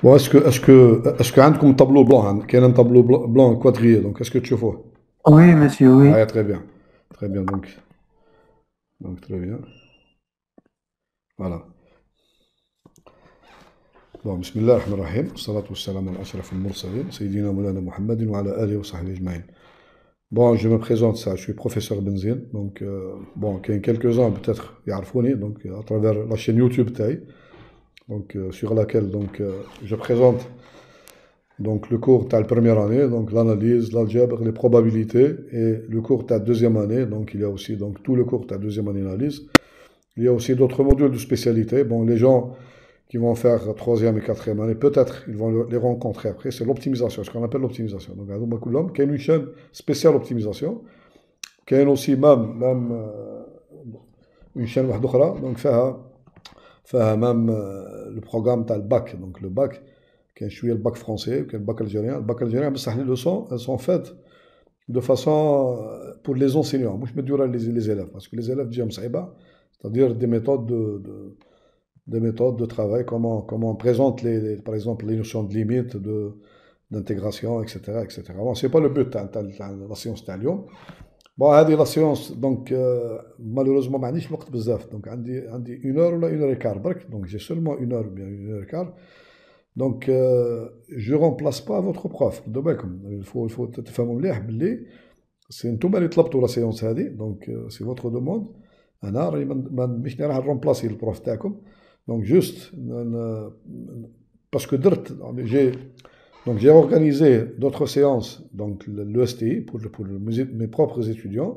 Bon, est-ce que عندكم tableau blanc hein, كاين un tableau blanc quadrillé donc est-ce que tu vois? Oui, monsieur, oui. Ah, très bien. Très bien donc très bien. Voilà. Bon, بسم الله الرحمن الرحيم والصلاة والسلام على أشرف المرسلين سيدنا مولانا محمد وعلى آله وصحبه أجمعين. Bon, je me présente ça, je suis professeur Benzine, donc bon, il y a quelques-uns peut-être يعرفوني donc à travers la chaîne YouTube تاعي donc sur laquelle donc je présente donc le cours t'as la première année donc l'analyse, l'algèbre, les probabilités et le cours t'as deuxième année donc il y a aussi donc tout le cours t'as deuxième année analyse. Il y a aussi d'autres modules de spécialité. Bon, les gens qui vont faire troisième et quatrième année, peut-être ils vont les rencontrer après. C'est l'optimisation, ce qu'on appelle l'optimisation. Donc, il y a une chaîne spéciale optimisation. Il y a aussi même une chaîne واحدة donc فيها même le programme تاع الباك donc le bac كاين شويه الباك français وكاين الباك الجيريان بصح les leçons elles sont faites de façon pour les enseignants مش مديوره les élèves parce que les élèves تجيهم صعيبه c'est-à-dire des méthodes de travail, comment on présente par exemple les notions de limite, d'intégration, etc. etc. Bon, c'est pas le but de la séance تاع اليوم. Bon, هذه la séance donc malheureusement ما عنديش الوقت بزاف donc عندي une heure ولا une heure et quart برك donc j'ai seulement une heure ou bien une heure et quart donc je remplace pas votre prof خدوا بالكم il faut تفهموا مليح باللي سي نتوما اللي طلبتوا لا سيونس هذه دونك سي فوتر دوموند انا راني مش راح نرومبلاسي البروف تاعكم دونك جوست باسكو درت جي donc j'ai organisé d'autres séances donc l'ESTI pour mes propres étudiants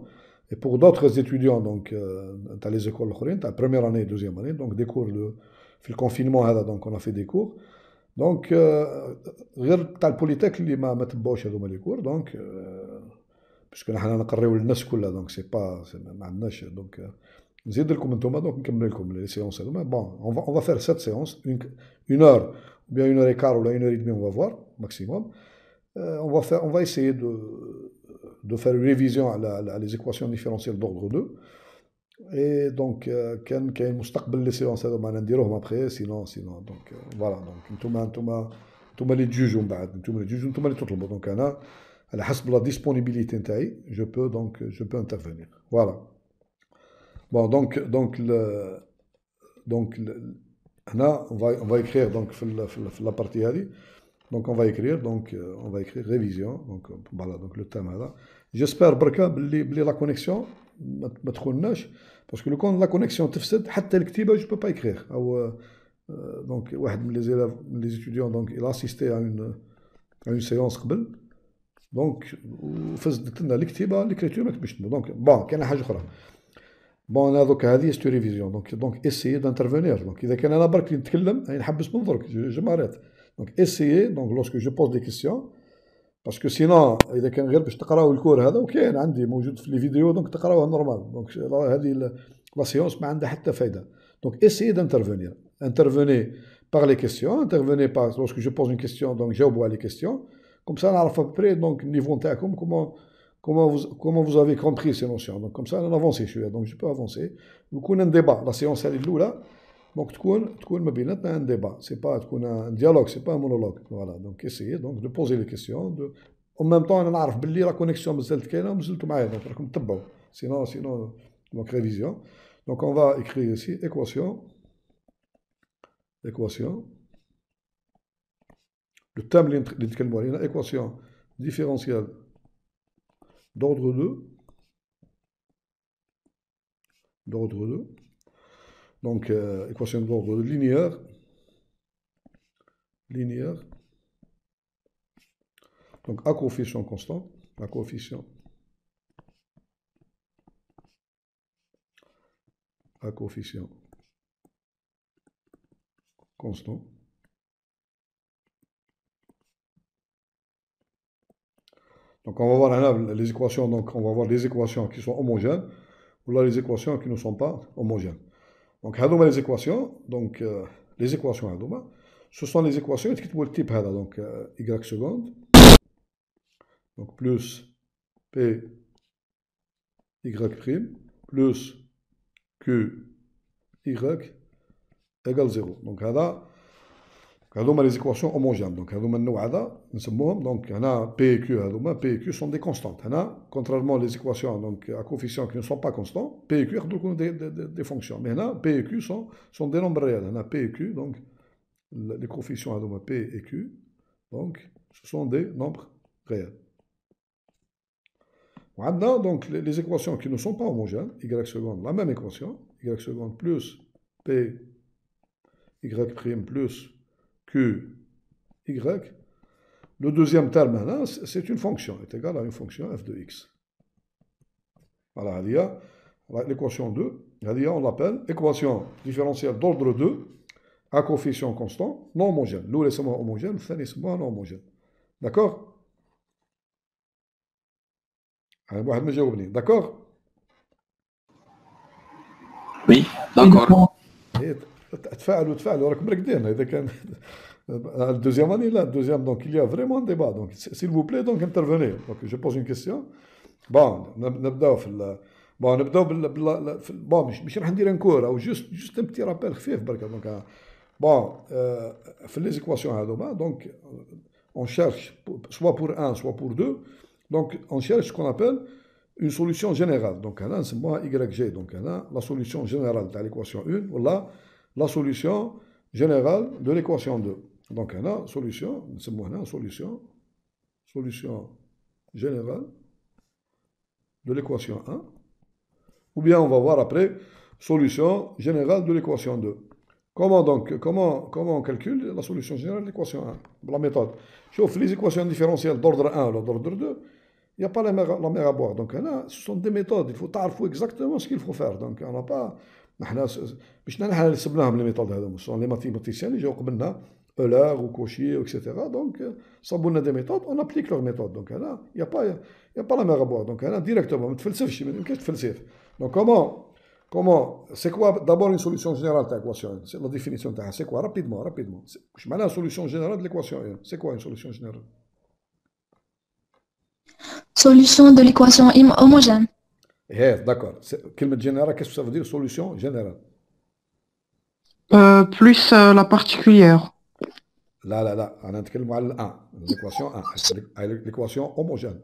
et pour d'autres étudiants donc dans les écoles الاخرين تاع première année et deuxième année donc des cours de في الكونفينمون هذا donc on a fait des cours donc غير تاع البوليتيك اللي ما تبعوش هذوما لي كور دونك باسكو حنا نقريو للناس كلها دونك سي با ما عندناش دونك نزيد لكم انتم دونك نكمل لكم لي سيونس هذوما بون اون فا فير سيت سيونس اون اور ou bien une heure et quart ou là une heure et demie on va voir maximum on va essayer de faire une révision à les équations différentielles d'ordre 2 et donc كاين مستقبل لي سيونس هذوما انا نديروهم ابخي سينون دونك فوالا دونك انتم اللي تجوجوا من بعد انتم اللي تجوجوا انتم اللي تطلبوا دونك انا على حسب لا ديسپونيبيليتي نتاعي je peux intervenir voilà bon هنا on va écrire donc في la partie هذه donc on va écrire donc on va écrire révision donc voilà donc le thème هذا j'espère بركا باللي la connexion ما تخونناش باسكو لو كون لا كونيكسيون تفسد حتى الكتيبه جو با écrire او دونك واحد من لي زيلاف من لي étudiants donc il a assisté à une séance قبل دونك وفسدت لنا الكتيبه الكريتور ما كتبش دونك بون كاين حاجه اخرى بون انا دوك هذه ستو ريفيزيون دونك اسيي دانترفونير دونك اذا كان انا برك اللي نتكلم راني نحبس من درك جو ماريت دونك اسيي دونك لوسكو جو بوز دي كيسيون باسكو سينون اذا كان غير باش تقراو الكور هذا وكاين عندي موجود في لي فيديو دونك تقراوها نورمال دونك هذه لا سيونس ما عندها حتى فايده دونك اسيي دانترفونير انترفوني par les questions intervenez par lorsque je pose une question donc جاوبوا على les questions comme ça نعرف ابري دونك النيفو نتاعكم comment vous avez compris ces notions donc comme ça on avance شويه donc je peux avancer ويكون un débat la séance هذه الاولى donc تكون ما بيناتنا un débat c'est pas تكون un dialogue c'est pas un monologue voilà donc essayez donc de poser les questions de en même temps انا نعرف باللي لا كونيكسيون مازالت كاينه ومازلتوا معايا donc راكم تتبعوا sinon donc révision donc on va écrire ici équation le thème اللي نتكلموا عليه équation différentielle d'ordre 2 d'ordre 2 donc équation d'ordre linéaire donc à coefficient constant à coefficient constant donc on va voir là, les équations donc on va voir les équations qui sont homogènes ou là les équations qui ne sont pas homogènes donc هذوما les équations donc les équations هذوما ce sont les équations qui le type هذا donc y seconde donc plus p y prime plus q y égale 0 donc هذا هذوما les équations homogènes. Donc هذوما النوع هذا نسموهم donc هنا P et Q هذوما P et Q sont des constantes. هنا contrairement les équations donc à coefficients qui ne sont pas constants, P et Q يقدروا يكونوا des fonctions. Mais هنا P et Q sont des nombres réels. هنا P et Q donc les coefficients هذوما P et Q donc ce sont des nombres réels. وعندنا donc les équations qui ne sont pas homogènes, y seconde, la même équation, y seconde plus P y prime plus Q y. Le deuxième terme là, c'est une fonction, est égal à une fonction f de x. Voilà, l'équation 2, on l'appelle équation différentielle d'ordre 2 à coefficient constant non homogène. L'oula c'est homogène, l'autre c'est non homogène. D'accord? واحد ما جاوبني. D'accord? Oui, d'accord. تفاعلوا راكم راكدين. اذا كان الدوزيام اني لا الدوزيام دونك il y a vraiment débat donc s'il vous plaît donc intervenez. Donc je pose une question. Bon نبداو في نبداو بون مش راح ندير انكور او جوست ان بتي رابيل خفيف برك دونك بون في لي زيكواسيون هذوما دونك on cherche soit pour 1 soit pour 2 donc on cherche ce qu'on appelle une solution générale. Donc là, c'est moi YG. Donc là, la solution générale de l'équation 1, voilà la solution générale de l'équation 2. Donc là, solution, c'est moi là, solution générale de l'équation 1. Ou bien on va voir après, solution générale de l'équation 2. Comment on calcule la solution générale de l'équation 1? La méthode. Sauf les équations différentielles d'ordre 1 ou d'ordre 2. Il n'y a pas la mer à boire. Donc là, ce sont des méthodes. Il faut savoir exactement ce qu'il faut faire. Donc on n'a pas... مش نحن اللي سبناهم les méthodes هذوما. Ce sont les mathématiciens اللي جاوا قبلنا Euler ou Cauchy, etc. Donc صابوا لنا des méthodes, on applique leurs méthodes. Donc là, il n'y a pas la mer à boire. Donc là, directement, ما تفلسفش, ما يمكنش تفلسف. Donc comment c'est quoi d'abord une solution générale de l'équation? C'est la définition تاعها. C'est quoi? Rapidement. واش معناها solution générale de l'équation 1? C'est quoi une solution générale? Solution de l'équation homogène. D'accord. كلمة générale, qu'est-ce que ça veut dire solution générale? Plus la particulière. لا أنا نتكلم على الآن l'équation 1 l'équation homogène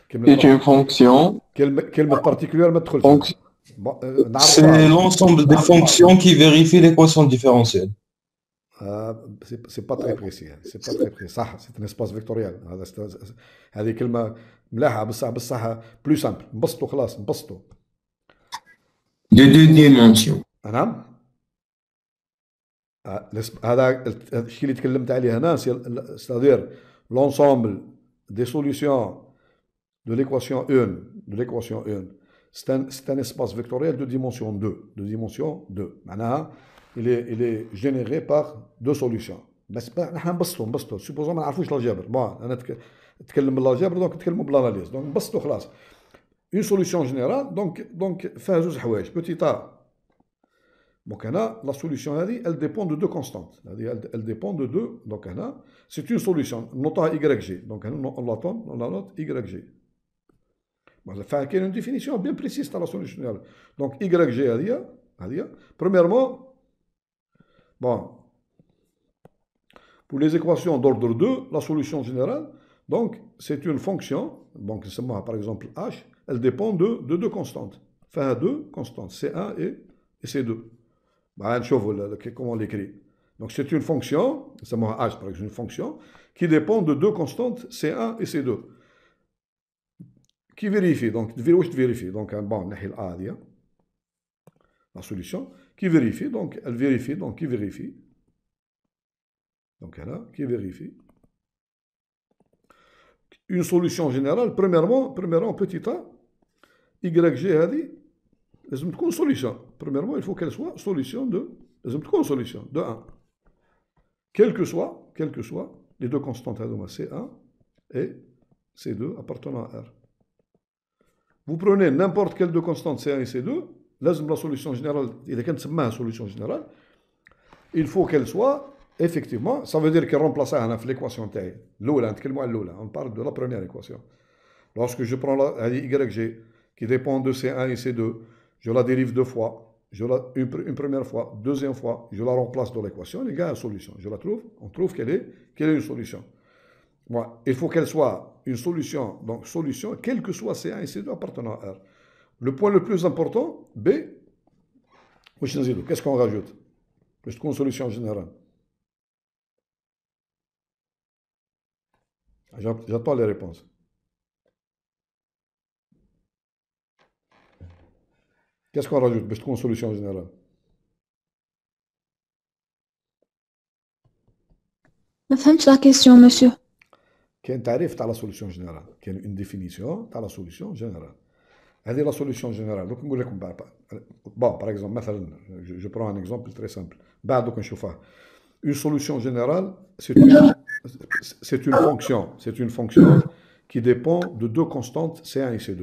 C'est une fonction. كلمة particulière ما تدخل فيها. C'est l'ensemble des fonctions qui vérifient l'équation différentielle. C'est pas très précis. صح, c'est un espace vectoriel. هذه كلمة ملاحة بصح plus simple. نبسطوا خلاص نبسطوا. De deux dimensions. نعم. هذا الشيء اللي تكلمت عليه هنا c'est-à-dire l'ensemble des solutions de l'équation 1 c'est un espace vectoriel de dimension 2 معناها il est généré par deux solutions. بس نحن نبسطوا supposons ما نعرفوش الجبر. bon انا نتكلم بالجبر دونك نتكلموا بالاناليز دونك نبسطوا خلاص. une solution générale donc فيها زوج حوايج petit a. Donc la solution elle dépend de deux constantes. Elle dépend de deux. Donc c'est une solution. Notons YG. Donc on la note YG. Il y a une définition bien précise de la solution. Donc YG, premièrement, bon, pour les équations d'ordre 2, la solution générale, donc c'est une fonction. Donc par exemple H, elle dépend de deux constantes. Enfin deux constantes, C1 et C2. Comment on l'écrit. Donc c'est une fonction, c'est moi H par exemple, une fonction qui dépend de deux constantes C1 et C2. Qui vérifie, donc vérifie. Donc bon, la solution qui vérifie, donc elle vérifie, donc qui vérifie. Donc là, qui vérifie. Une solution générale, premièrement petit a, YG a dit. لازم تكون solution. Premièrement, il faut qu'elle soit solution de. لازم تكون solution de 1. Quel que soit les deux constantes C1 et C2 appartenant à R. Vous prenez n'importe quelle deux constantes C1 et C2, لازم la solution générale, إذا كانت تسمىها solution générale, il faut qu'elle soit effectivement, ça veut dire qu'elle remplace هنا في l'équation تاعي. الأولى نتكلموا على الأولى, on parle de la première équation. Lorsque je prends la YG qui dépend de C1 et C2, je la dérive deux fois, une première fois, deuxième fois, je la remplace dans l'équation, les gars, la solution. Je la trouve, on trouve quelle est une solution. Moi, il faut qu'elle soit une solution, donc solution, quel que soit C1 et C2 appartenant à R. Le point le plus important, B, qu'est-ce qu'on rajoute? C'est une solution générale. J'attends les réponses. Qu'est-ce qu'on rajoute? C'est une solution générale. ما فهمتش la question, monsieur. كاين تعريف تاع لا سوليسيون جينيرال، كاين اون ديفينيسيون تاع لا سوليسيون جينيرال. هذه لا سوليسيون جينيرال دوك نقول لكم بون باغ اكزومبل مثلا جو برون ان اكزومبل تري سامبل بعد دوك نشوفها. اون سوليسيون جينيرال c'est une fonction qui dépend de deux constantes C1 et C2.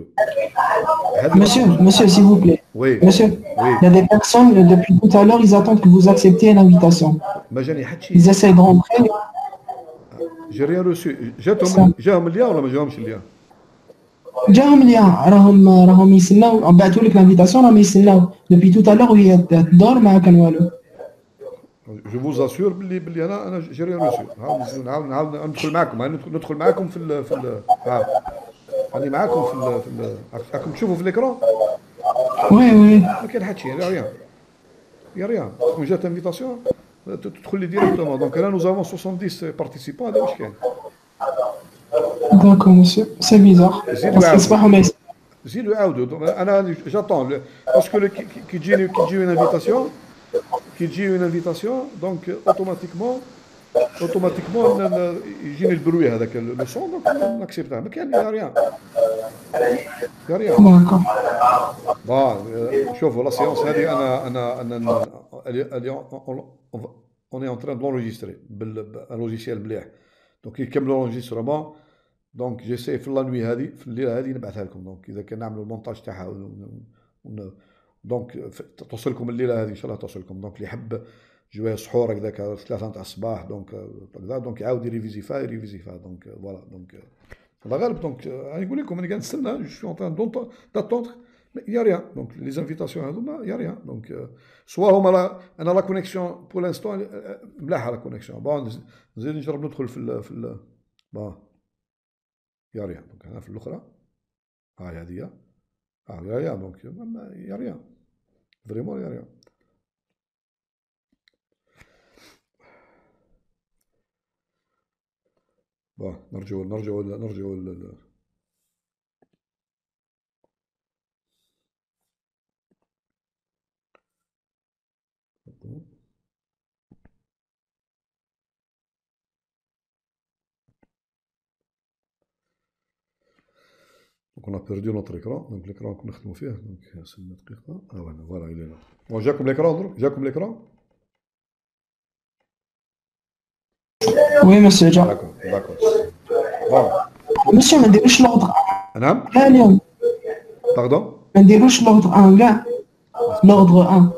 Monsieur, s'il vous plaît. Oui. Monsieur, Oui. il y a des personnes, depuis tout à l'heure, ils attendent que vous acceptiez l'invitation. Ils essayent de rentrer. J'ai rien reçu. جاهم اليا ولا ما جاهمش اليا؟ جاهم اليا راهم يستناو بعثوا لك l'invitation راهم يستناو depuis tout à l'heure وهي تدور ما كان والو. Je vous assure باللي انا جي ريان روسو. نعاود ندخل معكم، ندخل معكم في ال راني معاكم في راكم تشوفوا في الاكران؟ وي ما كاين حتى شي، يا ريان تكون جات انفيتاسيون تدخل لي ديريكتومون. دونك là nous avons 70 participants هذا واش كاين؟ D'accord, monsieur. C'est bizarre. Parce que صباحو ما زيدوا عاودوا. انا جاتون باسكو كي تجي une invitation donc automatiquement يجيني البروي هذاك لو سون دونك ناكسبتها. ما كاين يا ريان. D'accord. بون شوفوا لا سيونس هذه انا اليوم on est en train de l'enregistrer بال لوجيسيال مليح. دونك يكملوا لونجسترمون. دونك جيسي في لا نوي هذه في الليله هذه نبعثها لكم. دونك اذا كان نعملوا المونتاج تاعها دونك توصلكم الليله هذه ان شاء الله توصلكم. دونك اللي يحب جوايه سحور هكذاك 3 تاع الصباح دونك يعاود يريفيزي فيها دونك فوالا. دونك الله غالب. دونك راني نقول لكم انا قاعد نستنى جو سوي اون داتوندر يا ريان. دونك لي زانفيتاسيون هذوما يا ريان. دونك سوا هما انا لا كونيكسيون بور لانستون ملاحه لا كونيكسيون. بون نزيد نجرب ندخل في بون يا ريان. دونك انا في الاخرى هاي هذه يا ريان. دونك يا ريان فريمون يا ريان. بون نرجعوا Donc on a perdu notre écran, donc l'écran qu'on a fait, donc c'est une دقيقة. Voilà, il est là. Bon, جاكم l'écran. Oui, monsieur, جا. D'accord. Bon. monsieur ما نديروش لوردر نعم. لا اليوم. باردون. ما نديروش لوردر 1 كاع. لوردر 1.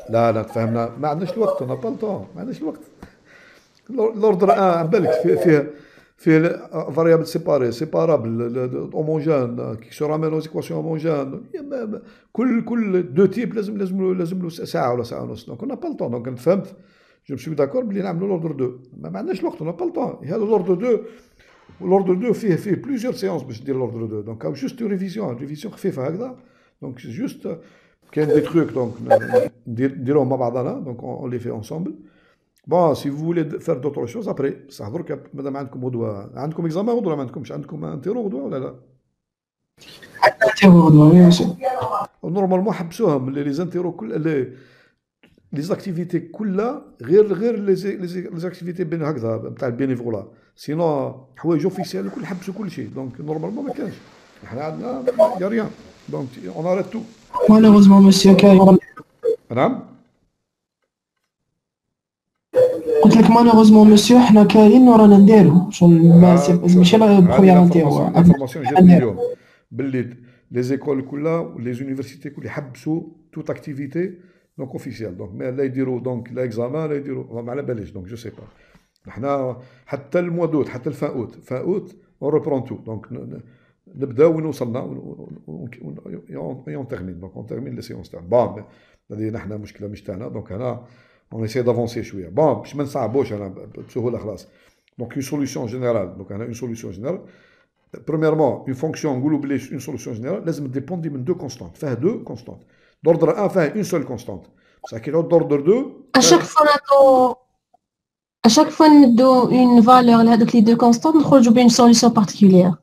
لا تفهمنا ما عندناش الوقت. انا بالطون ما عندناش الوقت. لوردر 1 عن بالك فيه فاريابل سيبارابل هوموجين كي سو رامين اوز ايكواسيون هوموجين. كل دو تيب لازم له ساعه ولا ساعه ونص. دونك انا بالطون. دونك فهمت جو سوي داكور بلي نعملوا لوردر 2. ما عندناش الوقت. انا بالطون. هذا لوردر 2 فيه بليزيور سيونس باش دير لوردر 2. دونك جوست ريفيزيون خفيفه هكذا. دونك جوست كاين دي تروك دونك نديروهم مع بعضنا. دونك اون لي في انصامبل. Bon, si vous voulez faire d'autres choses après, ça veut dire que madame عندكم غدوة عندكم examen غدوة ما عندكمش عندكم انتيرو غدوة ولا لا؟ انتيرو غدوة وي ماشي. نورمالمون حبسوهم لي زانتيرو كل لي زاكتيفيتي كلها غير لي زاكتيفيتي بين هكذا نتاع البينيفولا. سينو حوايج اوفيسيال الكل حبسوا كل شيء. دونك نورمالمون ما كانش. احنا عندنا يا ريان. دونك اون اريت تو. مالوغوزمون مسيو كاين. نعم. قلت لك مالوغوزمون مسيو حنا كاين ورانا نديرو ماشي لا بروميير انتيرو. انفورماسيون جاتني اليوم باللي لي زيكول كلها ولي زونيفرسيتي كلها يحبسوا توت اكتيفيتي دونك اوفيسيال. دونك لا يديروا دونك لا اكزامان لا يديروا ما على باليش. دونك جو سي با حنا حتى الموا دوت حتى الفان اوت اون ريبرون تو. دونك نبداو وين وصلنا on termine. Donc on termine les séances تاعنا. بون هذه نحن مشكله مش تاعنا. دونك هنا on essaie d'avancer شويه. بون باش ما نصعبوش انا بسهوله خلاص. Donc une solution générale. Donc on a une solution générale. Premièrement, une fonction نقولوا بلي une solution générale لازم dépendre من deux constantes. فيها deux constantes. D'ordre 1 فيها une seule constante. بصح كي تعود d'ordre 2 à chaque fois نبدو une valeur لهذوك les deux constantes نخرجوا بين solution particulière.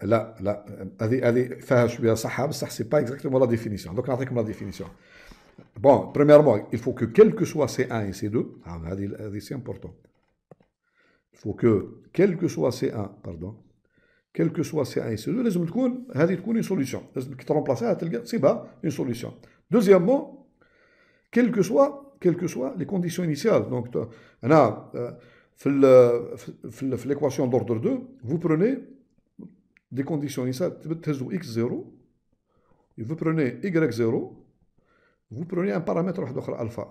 لا هذه فيها شويه صحه بصح سي با اكزاكتومون لا ديفينيسيون. دونك نعطيكم لا ديفينيسيون. بون بريميرمون il faut que quel que soit C1 et C2 هذه سي امبورطون. il faut que quel que soit C1 pardon quel que soit C1 et C2 لازم تكون هذه تكون une solution. لازم كي ترومبلاسيها تلقى تصيبها une solution. Deuxièmement, quelles que soient les conditions initiales. Donc, في l'équation d'ordre 2, vous prenez des conditions initiales, x0, et vous prenez y0, vous prenez un paramètre alpha.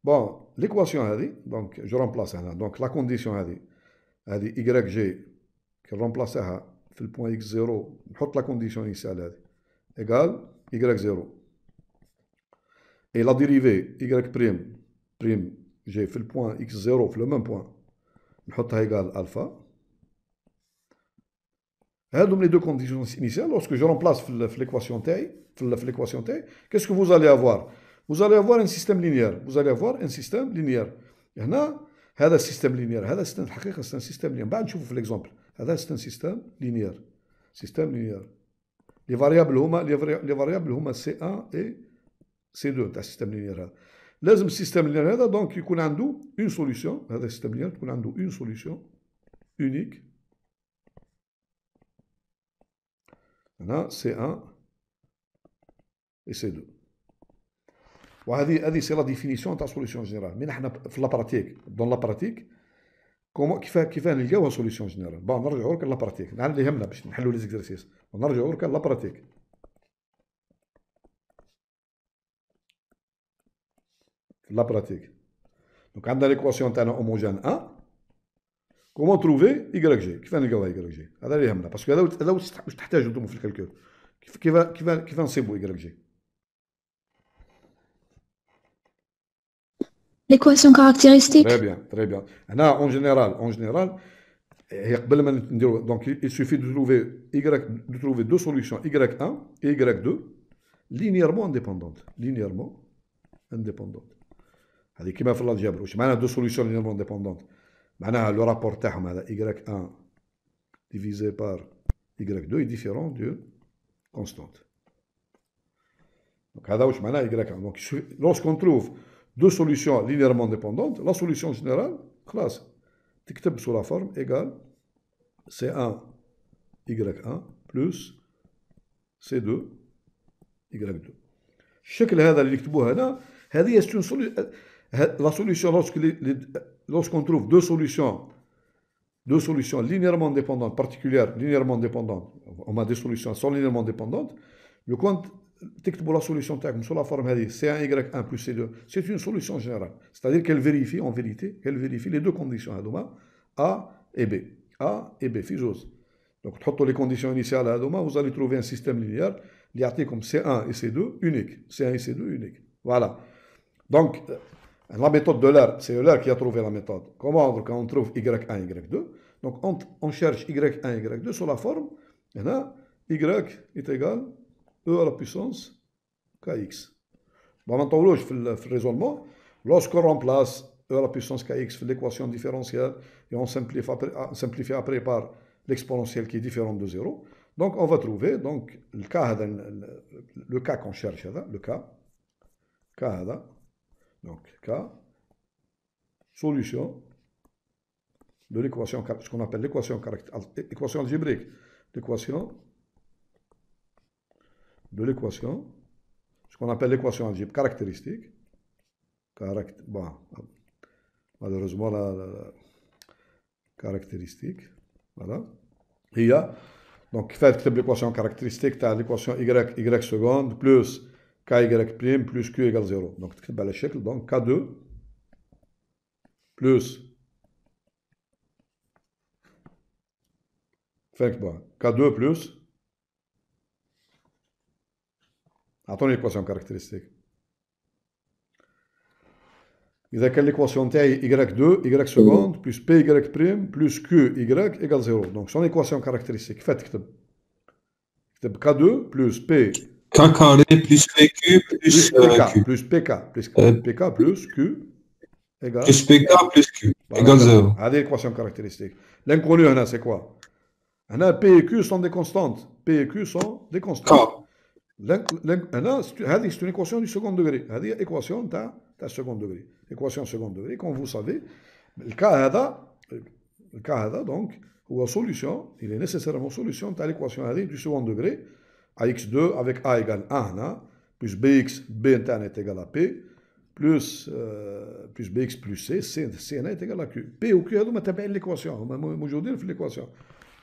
Bon, l'équation donc je remplace donc la condition yg qui remplaceها في le point x0, نحط la condition initiale égale y0. Et la dérivée y prime g fait le point x0 fait le même point نحطها égale alpha. هذوم les deux conditions initiales. Lorsque je remplace l'équation تاعي qu'est-ce que vous allez avoir? Vous allez avoir un système linéaire. Vous allez avoir un système linéaire. هنا هذا السيستم linéaire. هذا السيستم الحقيقة c'est un système linéaire. بعد نشوفوا في l'exemple. هذا c'est un système linéaire. Système linéaire. Les variables هما C1 et C2 تاع السيستم linéaire هذا. لازم السيستم linéaire هذا donc يكون عنده une solution. هذا السيستم linéaire تكون عنده une solution unique. هنا C1 et C2. وهذه سي لا ديفينيسيون تاع سوليسيون جينيرال. مي حنا في لابراتيك دون لابراتيك كيف نلقاوها سوليسيون جينيرال. بون نرجعوا لك لابراتيك. نحن اللي يهمنا باش نحلوا لي زيكزارسيس. نرجعوا لك لابراتيك. La pratique. Donc, عندنا l'équation تاعنا homogène 1. Comment trouver YG? كيف نلقاوها YG؟ هذا اللي يهمنا باسكو هذا واش تحتاجوا انتم في الكالكول. كيف نصيبوا YG؟ L'équation caractéristique. Très bien. هنا en général هي قبل ما نديروا donc il suffit de trouver deux solutions Y1 et Y2 linéairement indépendantes. هذه كيما في الجبر. واش معناها دو سوليسيون لينيرمون انديبوندونت؟ معناها لو رابور تاعهم هذا y1 divisé par y2 est différent de constante. Donc هذا واش معناها y1. Donc lorsqu'on trouve deux solutions linéairement indépendantes, la solution générale خلاص تكتب sous la forme égale C1 y1 plus C2 y2. الشكل هذا اللي نكتبوه هنا هذه la solution lorsqu'on trouve deux solutions linéairement dépendantes, particulières linéairement dépendantes, on a des solutions sont linéairement dépendantes, le compte تكتبوا la solution تاعكم sur la forme هذه C1 y1 plus C2, c'est une solution générale, c'est-à-dire qu'elle vérifie en vérité les deux conditions هذوما A et B في زوز. Donc تحطوا les conditions initiales هذوما, vous allez trouver un système linéaire اللي يعطيكم C1 et C2 unique, C1 et C2 unique. Voilà. Donc, la méthode de Euler, c'est Euler qui a trouvé la méthode. Comment quand on trouve Y1, Y2? Donc, on cherche Y1, Y2 sur la forme. Et là, Y est égal E à la puissance Kx. Bon, maintenant, le raisonnement, lorsqu'on remplace E à la puissance Kx dans l'équation différentielle et on simplifie après par l'exponentielle qui est différente de 0, donc on va trouver donc, le cas qu'on cherche, le cas donc, cas, solution de l'équation, ce qu'on appelle l'équation algébrique, ce qu'on appelle l'équation algébrique caractéristique, bon, malheureusement la caractéristique, voilà, il y a, donc, fait l'équation caractéristique, tu as l'équation y seconde plus ky' plus q égale 0. Donc, tu as le chèque, donc k2 plus Fait que K2 plus. Attends l'équation caractéristique. إذا كان l'équation تاعي y2 y seconde plus py prime plus qy égale 0. Donc son équation caractéristique كيف تكتب؟ تكتب K2 plus P K carré plus PQ plus PK Q. plus PK plus PK plus Q égale Plus PK plus Q égale 0. هذه l'équation caractéristique. L'inconnu هنا c'est quoi؟ هنا P et Q sont des constantes. P et Q sont des constantes. هنا هذه c'est une équation du second degré. هذه équation تاع second degré. Équation second degré, comme vous savez. Le cas هذا donc هو solution, il est nécessairement solution تاع l'équation هذه du second degré ax2 avec a égale 1 هنا plus bx b نتاعنا est égal à p plus bx plus c هنا est égal à q. p و q هذوما تابعين l'équation هما موجودين في l'équation.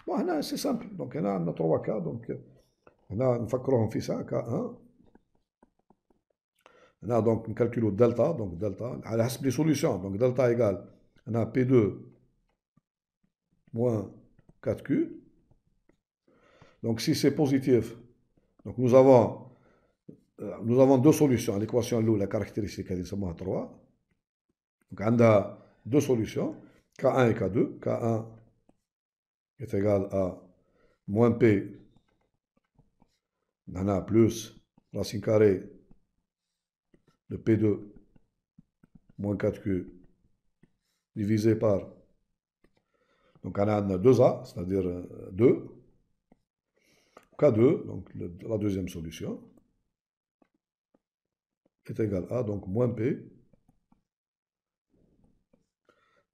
Bon هنا c'est simple. Donc هنا عندنا 3 cas donc هنا نفكروهم في ساعة K1. هنا donc نكالكولو delta donc delta على حسب les solutions donc delta égale هنا P2 moins 4Q. Donc si c'est positif, donc nous avons deux solutions. L'équation la caractéristique elle est 3. Donc on a deux solutions, K1 et K2. K1 est égal à moins P, on a plus racine carrée de P2 moins 4Q divisé par, donc on a 2A, c'est-à-dire 2. K2, donc la deuxième solution, est égal à donc moins P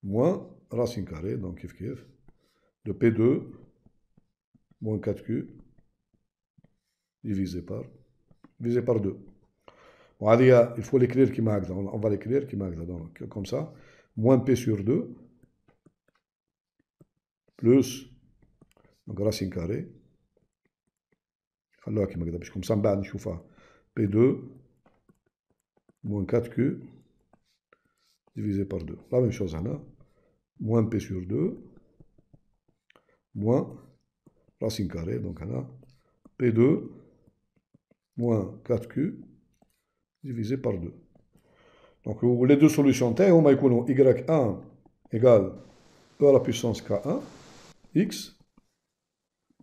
moins racine carrée, donc kiff de P2 moins 4Q divisé par 2. Bon, il faut l'écrire qui m'a on va l'écrire qui m'a donc comme ça, moins P sur 2 plus donc racine carrée. خلوها كيما كذا باش كومسا من بعد نشوفها P2 moins 4Q divisé par 2. La même chose هنا moins P sur 2 moins racine carrée donc هنا P2 moins 4Q divisé par 2. Donc les deux solutions تاعي هما يكونوا y1 égale e à la puissance k1 x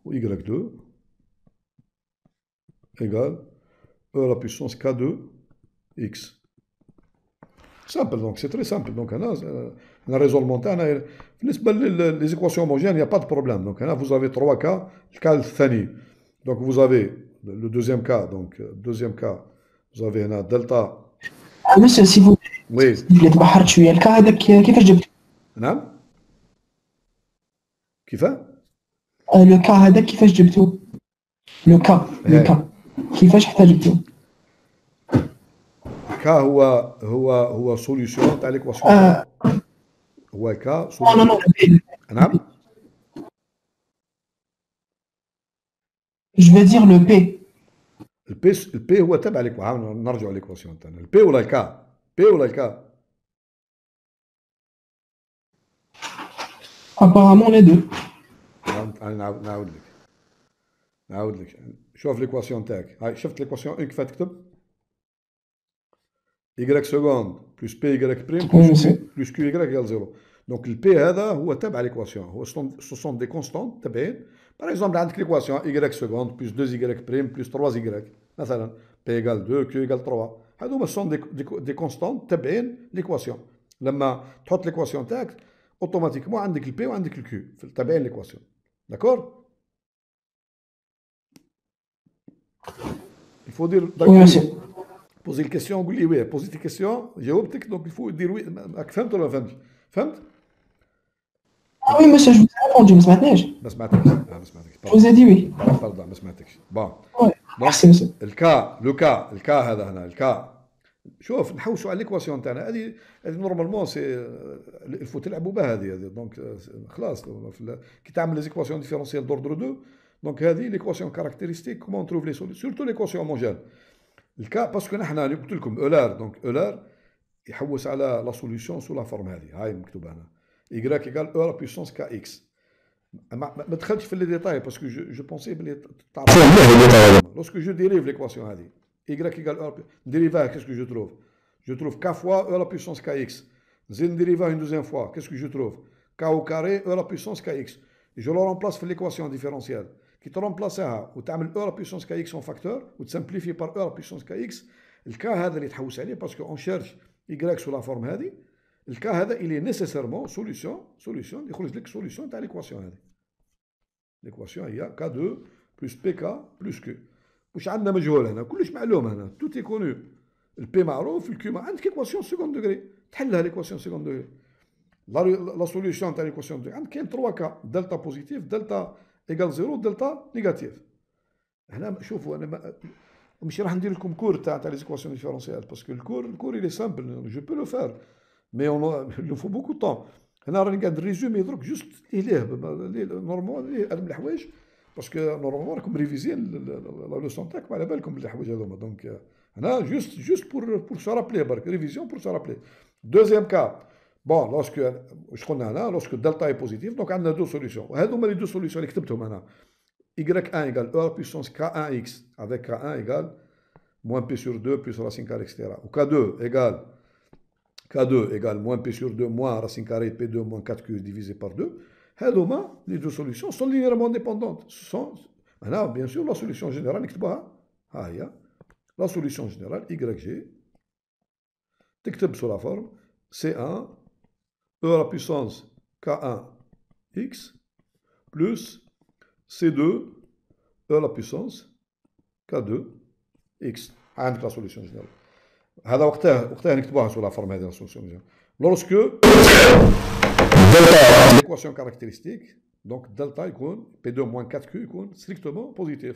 ou y2 égale e à la puissance k2 x. Simple, donc c'est très simple. Donc on a raisonnement تاعنا بالنسبة les équations homogènes, il n'y a pas de problème. Donc vous avez 3 cas, le cas الثاني. Donc vous avez le deuxième cas, donc deuxième cas, vous avez هنا delta. Monsieur, si vous Oui. تبحرت شوية الكا هذاك كيفاش جبتو؟ نعم. كيفاه؟ لو كا هذاك كيفاش جبتو؟ لو كا كيفاش حتى جبتو؟ كا هو سوليوشن تاع ليكواسيون. هو كا نو نعم. جو veux dire le P. البي هو تبع ليكواسيون. نرجعوا ليكواسيون تاعنا. البي ولا الكا؟ بي ولا الكا؟ apparemment les deux. نعاود لك. شوف ليكواسيون تاعك. هاي شفت ليكواسيون كيف تكتب؟ y seconde plus py prime plus qy égale 0. Donc le p هذا هو تبع l'équation. هو ce sont des constantes تبعين. Par exemple عندك l'équation y seconde plus 2y prime plus 3y مثلا p égale 2 q égale 3. هذوما ce sont des constantes تبعين l'équation. لما تحط l'équation تاعك automatiquement عندك le p وعندك le q تبعين l'équation. D'accord? Il faut dire d'accord. Poser une question, قول لي oui. Poser tes questions, جاوبتك, donc il faut dire oui. فهمت ولا ما فهمتش؟ فهمت؟ Ah oui, monsieur, je vous ai répondu, ما سمعتنيش. ما سمعتكش. ما سمعتكش. Je vous ai dit oui. Pardon, ما سمعتكش. Bon. Merci, monsieur. الكا هذا هنا الكا. شوف نحوسوا على ليكواسيون تاعنا هذه نورمالمون سي الفو تلعبوا بها هذه دونك خلاص كي تعمل لي زيكواسيون ديفيرونسيال دوردر 2 دونك هذه ليكواسيون كاركتيرستيك كومون تروف لي سوليسيون سورتو ليكواسيون هوموجين. الكا باسكو نحن قلت لكم اولار دونك اولار يحوس على لا سوليسيون سو لا فورم هذه هاي مكتوبه هنا y égale e à la puissance kx. ما دخلتش في لي ديتاي باسكو جو بونسي بلي فهم مليح الديتاي هذا. لوسكو جو ديريف ليكواسيون هذه y égale E dérivée, qu'est-ce que je trouve? Je trouve k fois E à la puissance kx. Zin dérivée une deuxième fois, qu'est-ce que je trouve? K au carré E à la puissance kx. Et je le remplace dans l'équation différentielle. Qui te remplace ça, ou tu amènes E à la puissance kx en facteur, ou tu simplifies par E à la puissance kx. Le cas هذا اللي تحوس عليه parce qu'on cherche y sous la forme هذه. Le cas هذا il est nécessairement solution يخرج لك solution تاع l'équation هذه. L'équation هي K2 plus PK plus Q. واش عندنا مجهول هنا كلش معلوم هنا تو تي كونو البي معروف الكيو ما عندك ايكواسيون سكوند دوغري تحلها ليكواسيون سكوند دوغري لا سوليوشن تاع ليكواسيون دوغري عندك كاين 3 كا دلتا بوزيتيف دلتا ايكال زيرو دلتا نيجاتيف هنا شوفوا انا ماشي راح ندير لكم كور تاع ليكواسيون ديفيرونسيال باسكو الكور il est simple جو بو لو فير مي اون لو فو بوكو طون هنا راني قاعد ريزومي درك جوست ليه نورمال هاد الحوايج باسكو نورمالمون راكم ريفيزين لا لوسون تاعكم على بالكم بلي الحوايج هذوما دونك هنا جوست بور سو رابلي برك ريفيزيون بور سو رابلي دوزيام كا بون لوسكو واش قلنا هنا لوسكو دلتا اي بوزيتيف دونك عندنا دو سوليسيون وهذوما لي دو سوليسيون اللي كتبتهم انا y1 égale e à la puissance k1x avec k1 égale moins p sur 2 plus racine carrée etc ou k2 égale moins p sur 2 moins racine carrée p2 moins 4q divisé par 2 هذوما les deux solutions sont linéairement dépendantes. Maintenant, bien sûr, la solution générale, la solution générale, YG, تكتب sous la forme C1 E à la puissance K1X plus C2 E à la puissance K2X. عندك la solution générale. هذا وقتها نكتبوها sous la forme هذه la solution générale. Lorsque l'équation caractéristique, donc delta يكون P2 moins 4Q يكون strictement positif.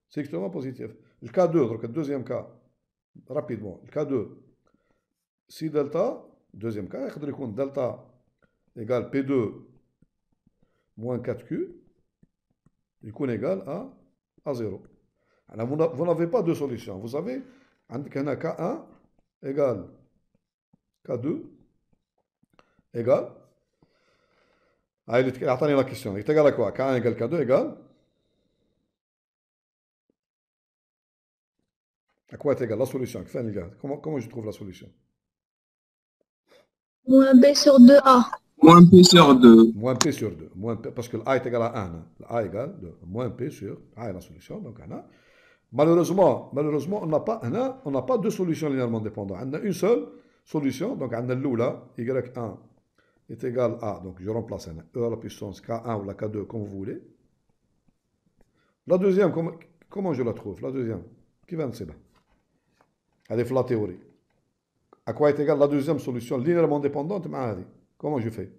Strictement positif. Le K2, donc le deuxième cas, rapidement, le K2, si delta, deuxième cas, il يكون delta égale P2 moins 4Q, il يكون égal à 0. Alors vous n'avez pas de solution. Vous avez عندك هنا K1 égale K2 égale أعطاني la question. Il t'égale à quoi? K1 égale K2 égale à quoi est égal la solution? Comment je trouve la solution? Moins B sur 2A. Moins P sur 2. Moins P sur 2. Parce que A est égal à 1. A égale 2. Moins P sur A est la solution. Donc, malheureusement, on n'a pas deux solutions linéairement dépendantes. On a une seule solution. Donc, on a l'oula, Y1 est égal à, donc je remplace un E à la puissance K1 ou la K2 comme vous voulez. La deuxième, comment je la trouve? La deuxième, qui va c'est elle est la théorie. À quoi est égale la deuxième solution linéairement dépendante? Comment je fais?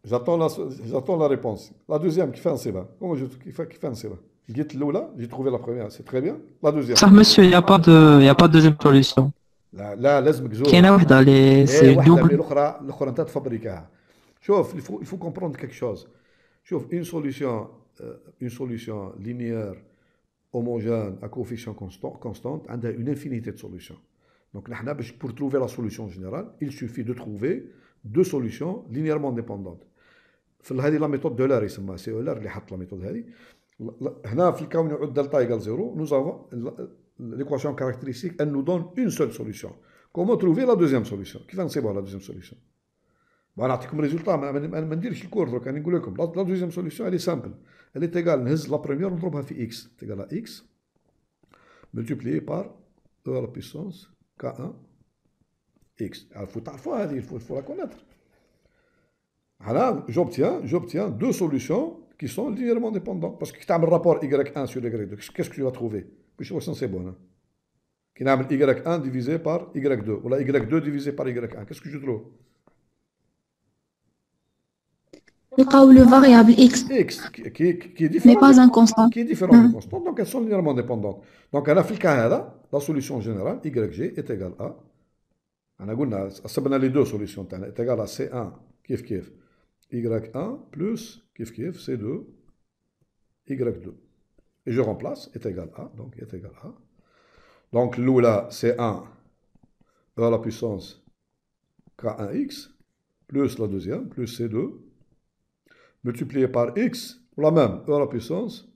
J'attends la réponse. La deuxième, qui fait un séba? Comment qui fait un séba? J'ai trouvé la première, c'est très bien. La deuxième. Ça, monsieur, il n'y a pas de deuxième solution. لا لازمك زوج. كاينه وحده اللي سي دوبل. الاخرى انت تفبركها. شوف il faut comprendre quelque chose. شوف une solution linéaire homogène à coefficient constante عندها une infinité de solutions. Donc نحن pour trouver la solution générale, il suffit de trouver deux solutions linéairement dépendantes. في هذه la méthode de Euler يسمى سي Euler اللي حط la méthode هذه. هنا في الكون يعود دلتا égale 0, nous avons l'équation caractéristique, elle nous donne une seule solution. Comment trouver la deuxième solution? Qui va nous savoir la deuxième solution? Bon, نعطيكم résultat, ما نديرش الكور درك راني نقول لكم. La deuxième solution, elle est simple. Elle est égale, نهز la première ونضربها في x. C'est égal à x multiplié par e à la puissance k1 x. Il faut تعرفوها هذه, il faut la connaître. Voilà, j'obtiens deux solutions qui sont linéairement dépendantes. Parce que si tu as un rapport y1 sur y2, qu'est-ce que tu vas trouver? Puis c'est bon. Qui a y1 divisé par y2, ou la y2 divisé par y1. Qu'est-ce que je trouve? Le variable x. X, qui est différent. Mais pas un constant. Qui est différent du constant. Donc elles sont linéairement dépendantes. Donc à la la solution générale, yg est égale à. On a les deux solutions. Est égale à C1, kiff kiff. Y1 plus kiff kiff C2 Y2 et je remplace est égal à donc est égal à donc l'oula C1 E à la puissance K1x, plus la deuxième, plus C2, multiplié par x, ou la même, E à la puissance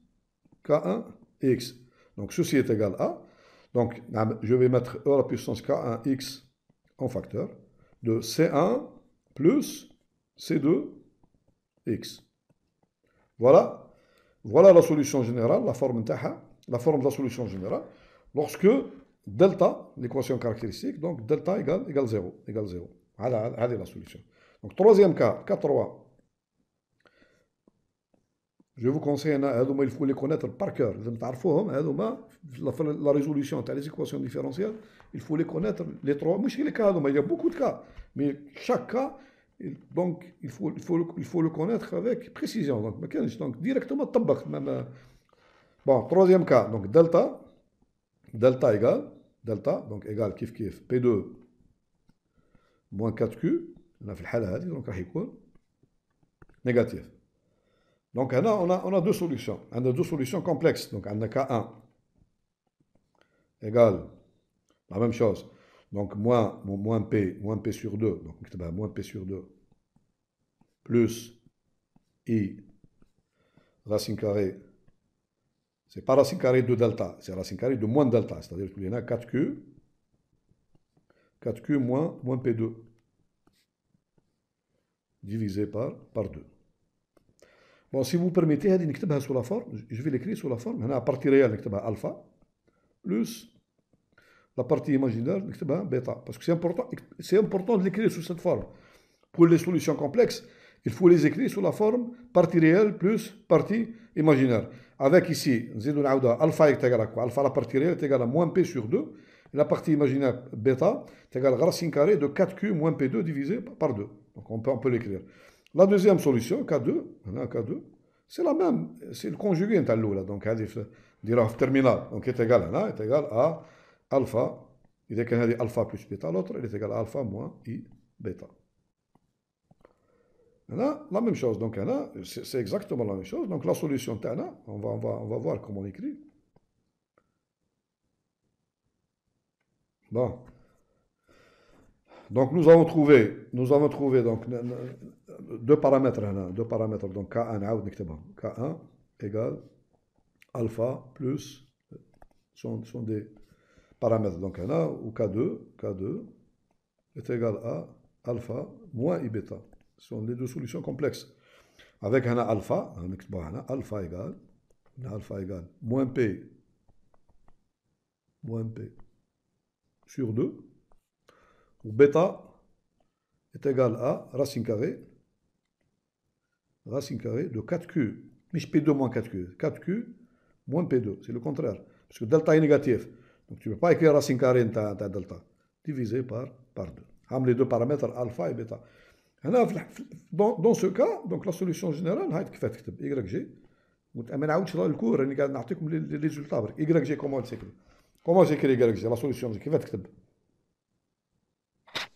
K1x. Donc ceci est égal à, donc je vais mettre E à la puissance K1x en facteur de C1 plus C2x. Voilà, voilà la solution générale, la forme de la solution générale, lorsque delta, l'équation caractéristique, donc delta égale 0, égale 0. Voilà, la solution. Donc troisième cas 3. Je vous conseille, il faut les connaître par cœur. La résolution des équations différentielles, il faut les connaître, les trois. Les cas, il y a beaucoup de cas, mais chaque cas, donc il faut le connaître avec précision. Donc directement, même. Bon, troisième cas, donc delta égale, donc égale kif P2 moins 4Q, on a fait le donc négatif. Donc on a deux solutions. On a deux solutions complexes. Donc on a K1 égale la même chose. Donc moins P sur 2. Donc moins P sur 2 plus I racine carrée. C'est pas racine carrée de delta, c'est racine carrée de moins delta. C'est-à-dire qu'il y en a 4Q moins P2 divisé par 2. Bon, si vous permettez, sous la forme, je vais l'écrire sous la forme. La partie réelle, alpha, plus la partie imaginaire, bêta. Parce que c'est important de l'écrire sous cette forme. Pour les solutions complexes, il faut les écrire sous la forme partie réelle plus partie imaginaire. Avec ici, alpha est égal à quoi? Alpha, la partie réelle, est égale à moins P sur 2. Et la partie imaginaire, bêta, est égale à racine carrée de 4Q moins P2 divisé par 2. Donc on peut l'écrire. La deuxième solution, K2, c'est la même, c'est le conjugué là. Donc, terminal, donc est égal à alpha. Il est égal à alpha plus bêta, l'autre, il est égal à alpha moins I bêta. Là, la même chose, donc c'est exactement la même chose. Donc la solution, on va voir comment on écrit. Bon. Donc nous avons trouvé donc deux paramètres, donc K1 égale alpha plus sont des paramètres, donc ou K2 est égal à alpha moins I bêta. Ce sont les deux solutions complexes. Avec alpha égale moins P sur 2, où bêta est égal à racine carrée de 4Q, mais P2 moins 4Q moins P2, c'est le contraire, parce que delta est négatif, donc tu ne peux pas écrire racine carrée de delta, divisé par 2. Les deux paramètres alpha et bêta. Dans ce cas, donc la solution générale, YG, les résultats. YG, comment s'écrit? Comment j'écris YG? La solution,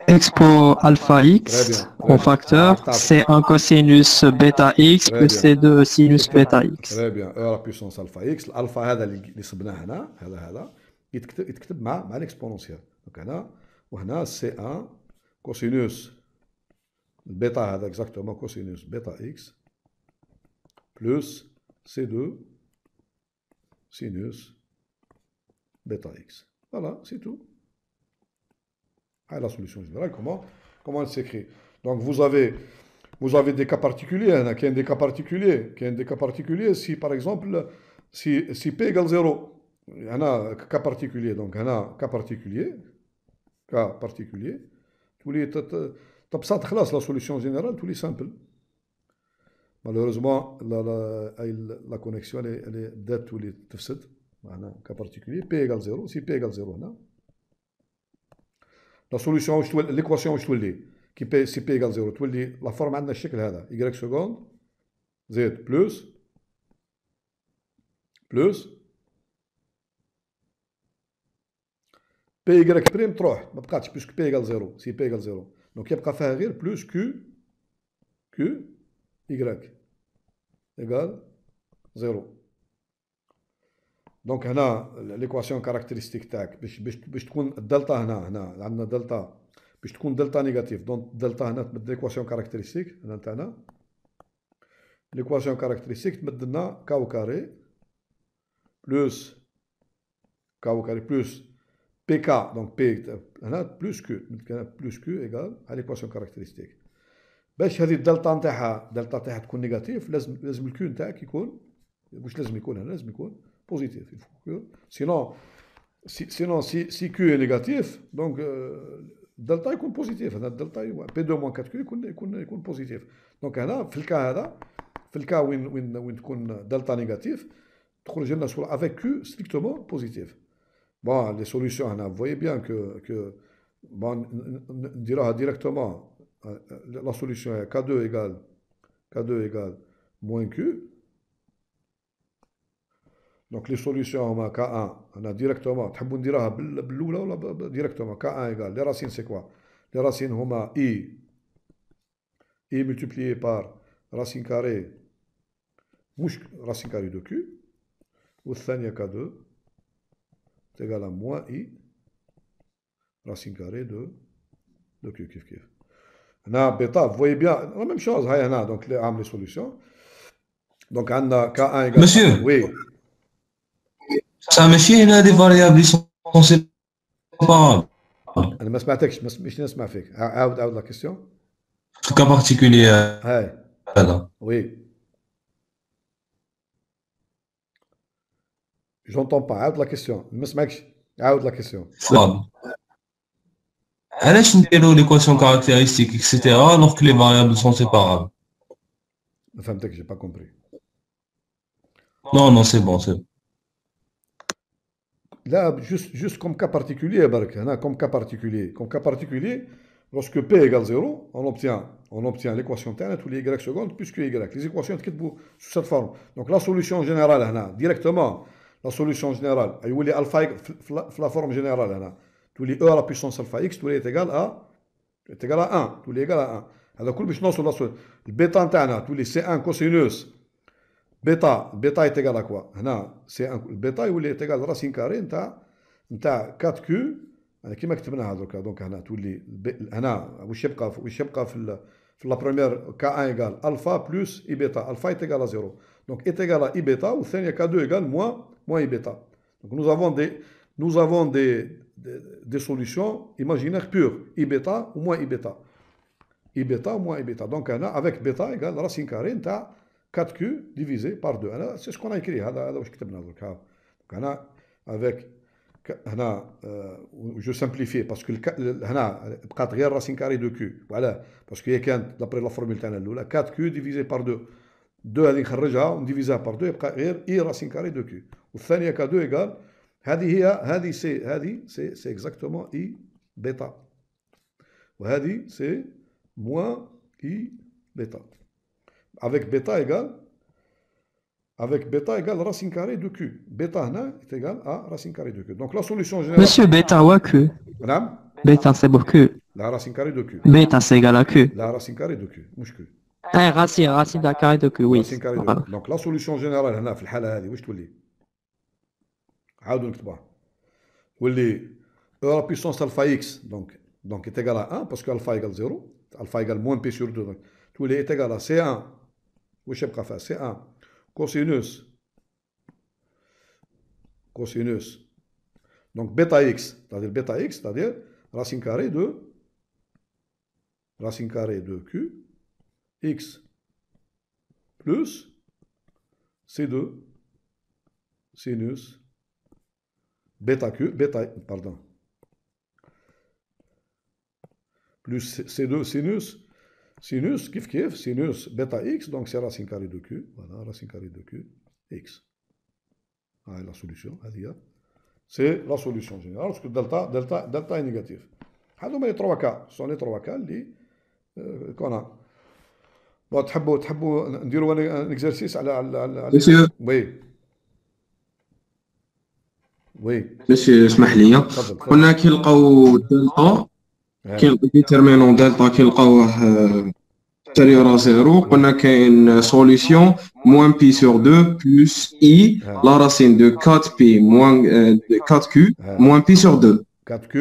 Expo alpha x en facteur, C1 cosinus bêta x plus C2 sinus bêta x. Très bien, E à la puissance alpha x. Alpha اللي صبناه هنا هذا يتكتب مع l'exponentielle. Donc هنا وهنا C1 cosinus bêta هذا exactement cosinus bêta x plus C2 sinus bêta x. Voilà, c'est tout. La solution générale, comment elle s'écrit? Donc vous avez des cas particuliers, qui ont des cas particuliers, si par exemple, si P égale 0, il y en a cas particulier, donc il y en a cas particulier, tous les la solution générale, tous les simples. Malheureusement, la connexion, elle est dead, tous les tefsid, cas particulier, P égale 0, si P égale 0, la solution, l'équation qui si P égale 0, la forme عندنا الشكل هذا y seconde z plus P y prime تروح ما بقاتش puisque P égale 0 si P égale 0 donc يبقى فيها غير plus Q y égale 0. دونك هنا ليكواسيون كاركتيرستيك تاعك باش تكون الدلتا هنا عندنا دلتا باش تكون دلتا نيجاتيف، دونك دلتا هنا تمد ليكواسيون كاركتيرستيك هنا تاعنا. ليكواسيون كاركتيرستيك تمد لنا كاو كاري بلس كاو كاري بلس بي كا، دونك بي هنا بلس كيو، بلس كيو ايكال على ليكواسيون كاركتيرستيك. باش هذه الدلتا نتاعها تكون نيجاتيف لازم الكيو نتاعك يكون، واش لازم يكون هنا؟ لازم يكون بوزيتيف. سينون سي كيو نيجاتيف دونك الدلتا يكون بوزيتيف. هذا الدلتا بي 2 موان 4 كيو يكون بوزيتيف. دونك هنا في الكا هذا، في الكا وين تكون دلتا نيجاتيف تخرج لنا صوره افيك كيو ستريكتومون بوزيتيف. بون لي سوليسيون هنا فويي بيان كو بون نديروها ديريكتومون. لا سوليسيون هي K2 égale moins Q. دونك لي سوليسيون هما K1 انا ديريكتومون تحبوا نديروها بالاولى ولا ديريكتومون. K1 ايكال لي راسين سي كوا؟ لي راسين هما اي ملتيبليي بار راسين كاري، مش راسين كاري دو كيو، والثانيه K2 تيغال موان اي راسين كاري دو كيو. كيف هنا بيتا فوي بيان لا ميم شوز. هاي هنا دونك عامل لي سوليسيون. دونك عندنا K1 ايكال مسيو وي ça ماشي هنا دي فاريابل سون سيبارابل. انا ما سمعتكش، مش نسمع فيك. عاود لا كيسيون. في كا بارتيكولي هاي هذا وي جونطون با. عاود لا كيسيون، ما سمعكش. عاود لا كيسيون. علاش نديرو ليكواسيون كاركتيرستيك اكسيتيرا alors que les variables sont séparables. ما فهمتكش، j'ai pas compris. Non, c'est bon, c'est bon. Là, juste comme cas particulier, comme cas particulier, lorsque P égale 0, on obtient l'équation تاعنا تولي y seconde plus que y. Les équations تكتبوا sous cette forme. Donc la solution générale هنا directement, la solution générale يولي alpha في la forme générale هنا تولي e à la puissance alpha x تولي égal à 1 تولي égal à 1. هذا كل باش نوصل البيتا نتاعنا تولي C1 كوسينوس بيتا est égal à quoi هنا سي البيتا يولي égal راسين كاري نتاع 4 كيو. انا كيما كتبناها دركا. دونك هنا تولي هنا واش يبقى في لا بروميير K1 ايكال الفا بلس اي بيتا. الفا est égal à 0 دونك est égal à اي بيتا، والثانيه K2 ايكال موان اي بيتا. دونك nous avons des solutions imaginaires pures اي بيتا و موان اي بيتا. اي بيتا و موان اي بيتا. دونك هنا avec بيتا ايكال راسين كاري نتاع 4Q divisé par 2. هذا سي سكون ايكري. هذا واش كتبنا درك. دونك هنا افيك هنا جو سامبليفي باسكو هنا بقات غير راسين كاري دو كيو. وعلاه؟ باسكو هي كانت دابري لا فورمول تاعنا الاولى 4Q ديفيزي بار 2. 2 هذه نخرجها ونديفيزها بار 2 يبقى غير اي راسين كاري دو كيو. والثانيه K2 ايكال هذه سي اكزاكتومون اي بيتا، وهذه سي موان اي بيتا. avec bêta égale racine carrée de Q. Bêta est égal à racine carrée de Q. Donc la solution générale. Monsieur, bêta ou Q? Madame? Bêta c'est pour Q. La racine carrée de Q. Bêta c'est égal à Q. La racine carrée de Q. مش Q. racine d'un carré de Q, oui. Racine carrée de Q. Donc la solution générale هنا في الحالة هذه واش تولي؟ عاودوا نكتبوها. تولي E à la puissance alpha x donc est égal à 1 parce que alpha égale 0. Alpha égale moins P sur 2. Donc تولي est égal à C1. واش يبقى فيها C1 cosinus donc bêta x c'est-à-dire racine carrée de Q x plus C2 sinus plus C2 sinus kif sinus bêta x, donc c'est racine carrée de Q. Voilà, racine carrée de Q x. Ah, la solution, c'est la solution générale parce que delta est négatif. هذوما les 3 cas, ce sont les 3 cas اللي qu'on a. Bon, تحبوا نديروا un exercice على Monsieur. Oui. Monsieur اسمح لي. قلنا كي نلقاو دلتا كي ديتيرمينون دلتا كي نلقاوه extérieur à 0, on a une solution moins pi sur 2 plus i, la racine de 4pi moins de 4q moins pi sur 2. 4Q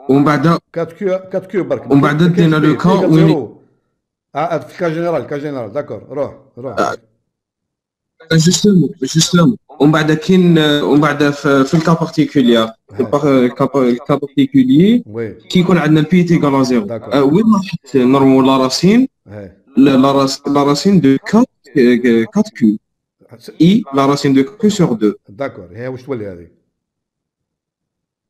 ومن بعد 4Q برك ومن بعد دينا لو كا وين في كا جنرال داكور روح جوستومون ومن بعد كاين ومن بعد في الكا بارتيكولير الكا بارتيكولي وي كي يكون عندنا بي تيغال 0 D'accord. وين راح نورمو لا راسين la racine de 4q i la racine de 4q sur 2 داكور هي واش تولي هذه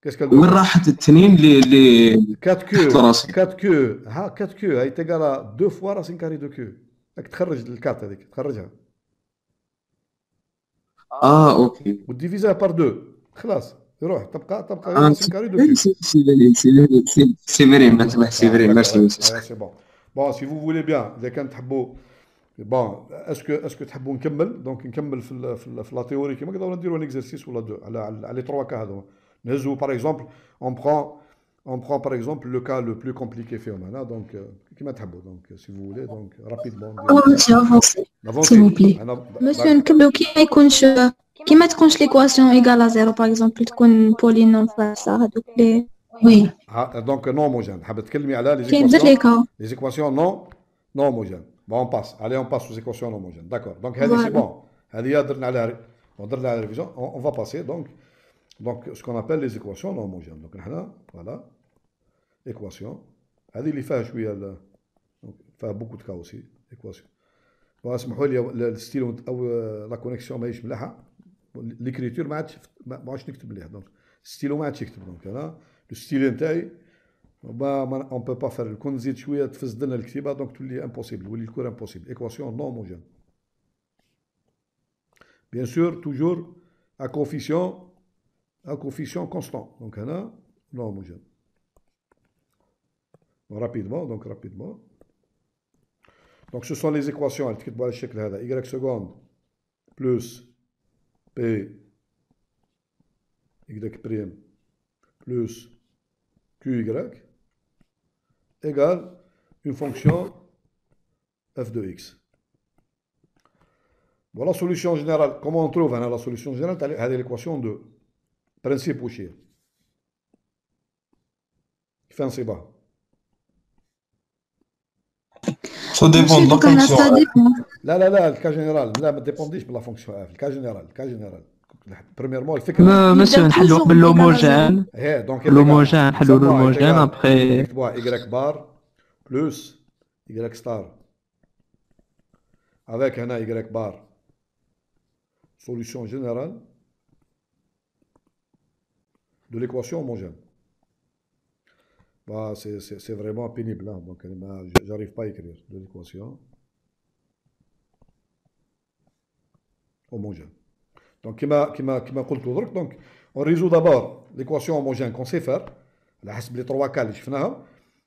كيسكال وين راحت التنين اللي 4Q راسين 4Q ها 4Q هي تيغالا 2 فوا راسين كاري دو كيو راك تخرج الكات هذيك تخرجها اوكي وديفيزها بار 2 خلاص يروح تبقى راسين كاري دو كيو سي فري ميرسي فري ميرسي سي بون بون سي فو فولي بيان اذا كان تحبوا بون اسكو تحبوا نكمل دونك نكمل في لا تيوري كيما نقدروا نديروا ان اكزرسيس ولا دو على لي 3 كا هذو نهزوا باغ اكزومبل on prend par exemple le cas le plus compliqué فيهم هنا دونك كيما تحبوا دونك سي فو فولي دونك رابيدمون monsieur avancez s'il vous plaît monsieur نكملوا كي ما يكونش كي ما تكونش ليكواسيون ايغال ا زيرو باغ اكزومبل تكون بولينوم فاسا هذوك لي وي دونك نون هوموجين حاب تكلمي على كاين بزاف لي كا les équations non homogènes. Bon, on passe. Allez, on passe aux équations non homogènes. D'accord. Donc, c'est bon. On donne la révision. On va passer donc ce qu'on appelle les équations non homogènes. Donc, voilà. Équation. اللي فيها شويه فيها beaucoup de cas aussi. Équation. Bon, اسمحوا لي الستيلو او لا كونيكسيون ماهيش مليحه. ليكريتور ما عادش نكتب مليح. دونك الستيلو ما عادش يكتب. دونك انا لو ستيل نتاعي on peut pas faire كون نزيد شويه تفسد لنا الكتيبه دونك تولي امبوسيبل تولي الكور امبوسيبل ايكواسيون نون هوموجين بيان سور توجور ا كوفيسيون كونستون دونك هنا نون هوموجين rapidement donc ce sont les équations اللي تكتبوا على الشكل هذا y seconde plus p y prime plus qy égale une fonction f de x. Bon, la solution générale, comment on trouve la solution générale? C'est l'équation de principe ou chien. Qui fait un C bas. Ça dépend de la fonction. Là, le cas général. Là, ne dépend pas de la fonction f. Le cas général. Premièrement, le fait que... monsieur نحلوا قبل l'homogène l'homogène نحلوا l'homogène après y bar plus y star avec un y bar solution générale de l'équation homogène. Bah, c'est vraiment pénible hein, donc j'arrive pas à écrire de l'équation homogène. Donc, qui m'a قلت درك donc on résout d'abord l'équation homogène qu'on sait faire على حسب les trois cas اللي شفناها.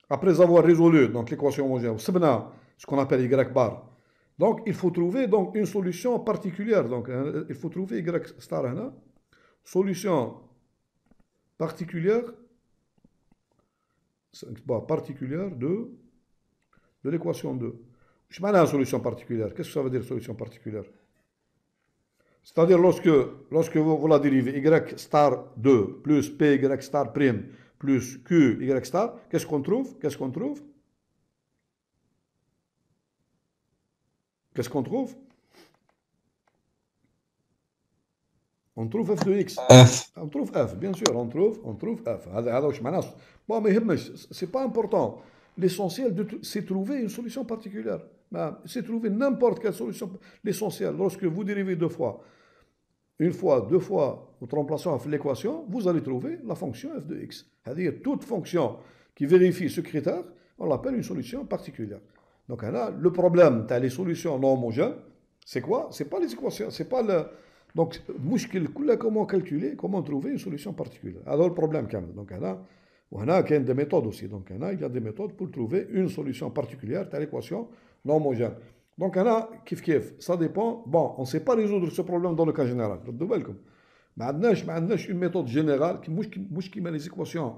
Après avoir résolu donc l'équation homogène وسبنا ce qu'on appelle y bar. Donc il faut trouver donc une solution particulière. Donc il faut trouver y star هنا solution particulière de l'équation 2. Je معناها solution particulière. Qu'est-ce que ça veut dire solution particulière? C'est-à-dire lorsque vous la dérivez y star 2 plus p y star prime plus q y star, qu'est-ce qu'on trouve? On trouve f de x. On trouve f, bien sûr, on trouve f. هذا واش معناه؟ Bon, mais c'est pas important. L'essentiel, c'est trouver une solution particulière. C'est trouver n'importe quelle solution. L'essentiel, lorsque vous dérivez deux fois, une fois, deux fois, vous remplaçant l'équation, vous allez trouver la fonction f de x. C'est-à-dire toute fonction qui vérifie ce critère, on l'appelle une solution particulière. Donc là, le problème, tu as les solutions non homogènes, c'est quoi? C'est pas les équations, c'est pas le... Donc, comment calculer, comment trouver une solution particulière. Alors, le problème, donc là, il y a des méthodes aussi. Donc, il y a des méthodes pour trouver une solution particulière à l'équation non homogène. Donc, ça dépend. Bon, on ne sait pas résoudre ce problème dans le cas général. Mais on a une méthode générale qui met les équations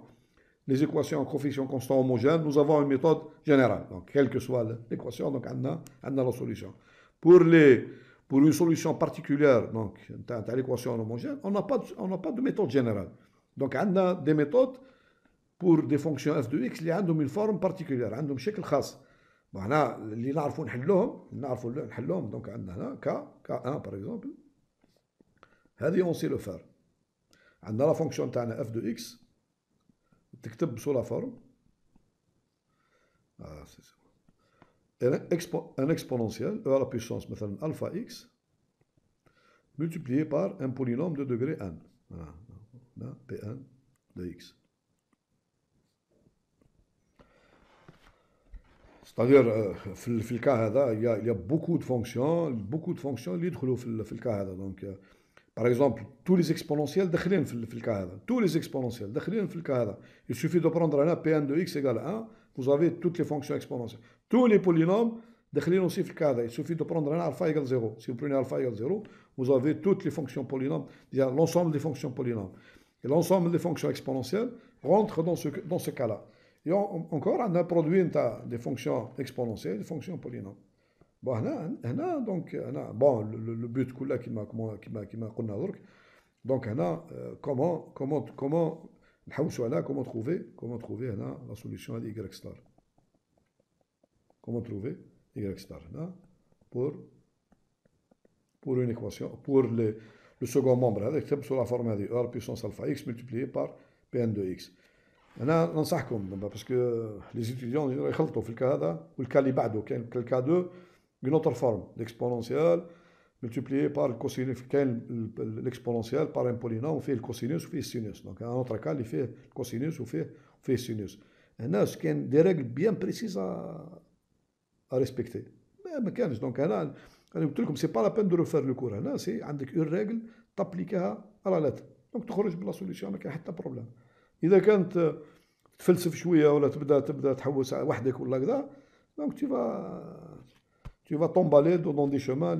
les équations en coefficient constant homogène, nous avons une méthode générale. Donc, quelle que soit l'équation, donc on a la solution. Pour une solution particulière, donc, à l'équation homogène, on n'a pas de méthode générale. Donc, on a des méthodes pour des fonctions f de x qui ont une forme particulière, عندهم شكل خاص. معناها اللي نعرفوا نحلوهم donc عندنا هنا K1 par exemple. هذه on sait le faire. عندنا la fonction تاعنا f de x تكتب sous la forme un exponentiel e à la puissance مثلا alpha x multiplié par un polynôme de degré n. Voilà. P1 de x. C'est-à-dire, في الكا هذا il y a beaucoup de fonctions اللي يدخلوا في الكا هذا. Donc, par exemple, tous les exponentiels داخلين في الكا هذا. Tous les exponentiels داخلين في الكا هذا. Il suffit de prendre هنا P1 de x égale 1, vous avez toutes les fonctions exponentielles. Tous les polynômes داخلين aussi في الكا هذا. Il suffit de prendre هنا alpha égale 0. Si vous prenez alpha égale 0, vous avez toutes les fonctions polynômes, c'est-à-dire l'ensemble des fonctions polynômes. Et l'ensemble des fonctions exponentielles rentre dans ce cas-là. Et encore, on a produit des fonctions exponentielles, des fonctions polynômes. Bon, donc, bon, le but كما قلنا درك. Donc, comment نحوسوا على comment trouver هنا la solution à y star. Comment trouver y star هنا pour une équation, pour le second membre هذا يكتب sous la forme هذه e à la puissance alpha x multiplié par Pn de x. أنا ننصحكم باسكو لي ستوديون يخلطوا في الكا هذا والكا اللي بعده كاين الكا 2 une autre forme l'exponentielle multiplié par le cosinus كاين l'exponentielle par un polynôme وفيه الكوسينوس وفيه السينوس دونك ان اوتر كا اللي فيه الكوسينوس وفيه السينوس. هنا كاين دي ريغل بيان بريسيز ا ريسبكتي ما كانش. دونك انا قلت لكم سي با لا بين دو ريفير لو كور. هنا سي عندك اون ريغل تابليكيها على لاتر دونك تخرج بلا سوليسيون ما كاين حتى بروبليم. إذا كانت تفلسف شوية ولا تبدا تحوس وحدك ولا كذا دونك tu vas tomber dans des chemins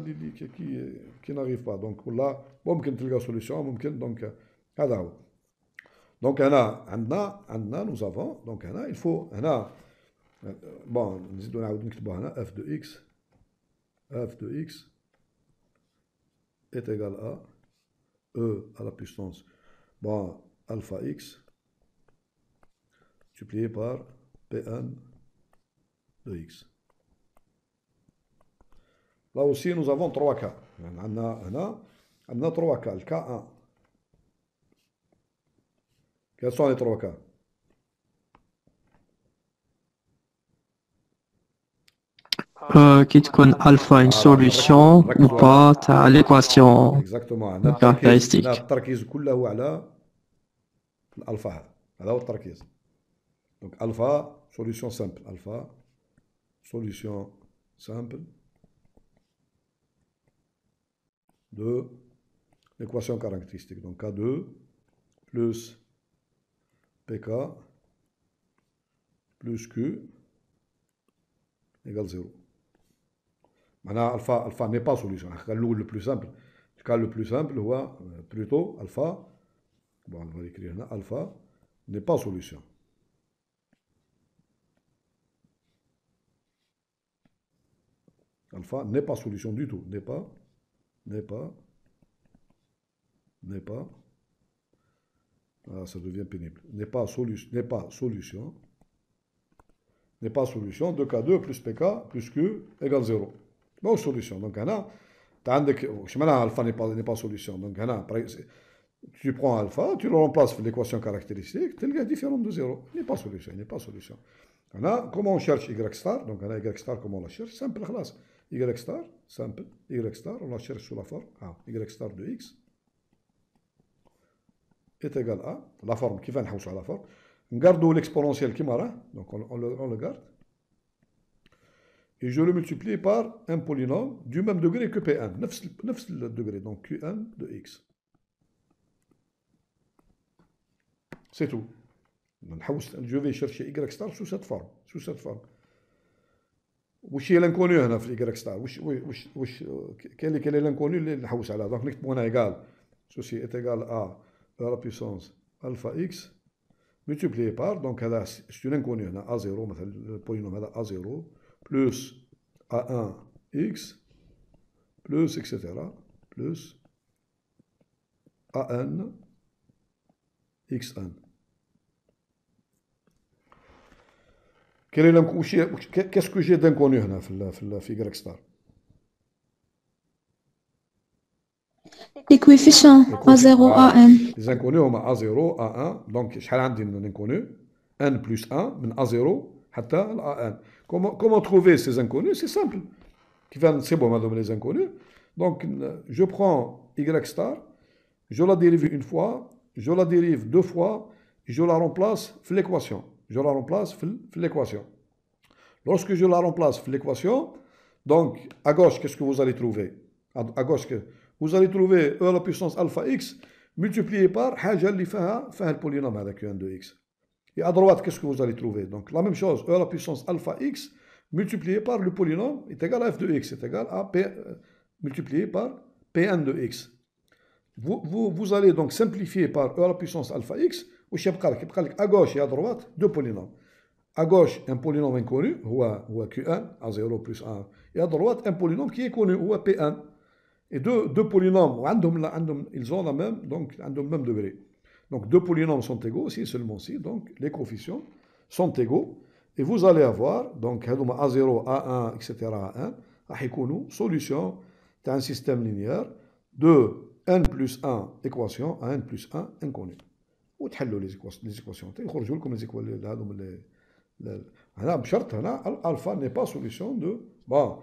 qui n'arrivent pas. Donc ولا ممكن تلقى سوليسيون ممكن. دونك هذا هو. دونك هنا عندنا nous avons donc هنا il faut هنا بون نزيدو نعاود نكتبوها هنا f de x est égal à e à la puissance bon alpha x multiplié par P1 de x. Là aussi, nous avons 3 cas. On a 3 cas. Le cas 1. Quels sont les 3 cas? Qui تكون alpha une solution ou pas à l'équation caractéristique. التركيز كله على الألفا هذا هو التركيز. Donc alpha, solution simple. Alpha, solution simple de l'équation caractéristique. Donc K2 plus PK plus Q égale 0. Maintenant, alpha n'est pas solution. Le plus simple. Le cas le plus simple, plutôt alpha. Bon, on va l'écrire là. Alpha n'est pas solution. Alpha n'est pas solution du tout. N'est pas. Ah, ça devient pénible. N'est pas solution. N'est pas solution. 2K2 plus PK plus Q égale 0. Bon, solution. Donc, alpha n'est pas solution. Donc, tu prends alpha, tu le remplaces pour l'équation caractéristique, tu le différent de 0. Il n'est pas solution. Comment on cherche Y star? Donc, Y star, comment on la cherche? Simple, classe. Y star, simple. Y star, on la cherche sous la forme. Y star de x est égal à la forme qui va nous à la forme. On garde l'exponentiel qui marre, donc on le garde. Et je le multiplie par un polynôme du même degré que P1, 9 degrés, donc Qn de x. C'est tout. Je vais chercher Y star sous cette forme. وش هي الانكونيو هنا في الاي ستار؟ وش كاين الانكونيو اللي نحوس عليها. دونك نكتبوا هنا ايغال سوسي ايت ايغال ا لا بيسونس الفا اكس multiplié par, donc c'est une inconnue, A0, le polynôme A0, plus A1x, plus, etc., plus AN, XN. Qu'est-ce que j'ai d'inconnu هنا في Y star? Les coefficients A0, AN. Les inconnus هما A0, A1, donc شحال عندي من inconnus? N plus 1 من A0 حتى ل AN. Comment trouver ces inconnus? C'est simple. C'est bon, madame, les inconnus. Donc, je prends Y star, je la dérive une fois, je la dérive deux fois, et je la remplace dans l'équation. Je la remplace dans l'équation. Lorsque je la remplace dans l'équation, donc, à gauche, qu'est-ce que vous allez trouver? À gauche, vous allez trouver e à la puissance alpha x multiplié par حاجة اللي فيها le polynôme avec un de x. Et à droite, qu'est-ce que vous allez trouver? Donc, la même chose, e à la puissance alpha x multiplié par le polynôme est égal à f de x, est égal à p multiplié par pn de x. Vous allez donc simplifier par e à la puissance alpha x, وش يبقى لك à gauche et à droite deux polynômes. À gauche un polynôme inconnu هو Qn A0 plus 1 et à droite un polynôme qui est connu هو Pn. Et deux polynômes ils ont la même, donc عندهم le même degré. Donc deux polynômes sont égaux si seulement si, donc les coefficients sont égaux et vous allez avoir donc هذوما A0 A1 etc. A1 راح يكونوا solution تاع un système linéaire de n plus 1 équation à n plus 1 inconnu. وتحلوا les équations يخرجوا لكم هذوما هنا بشرط هنا الفا n'est pas solution de bon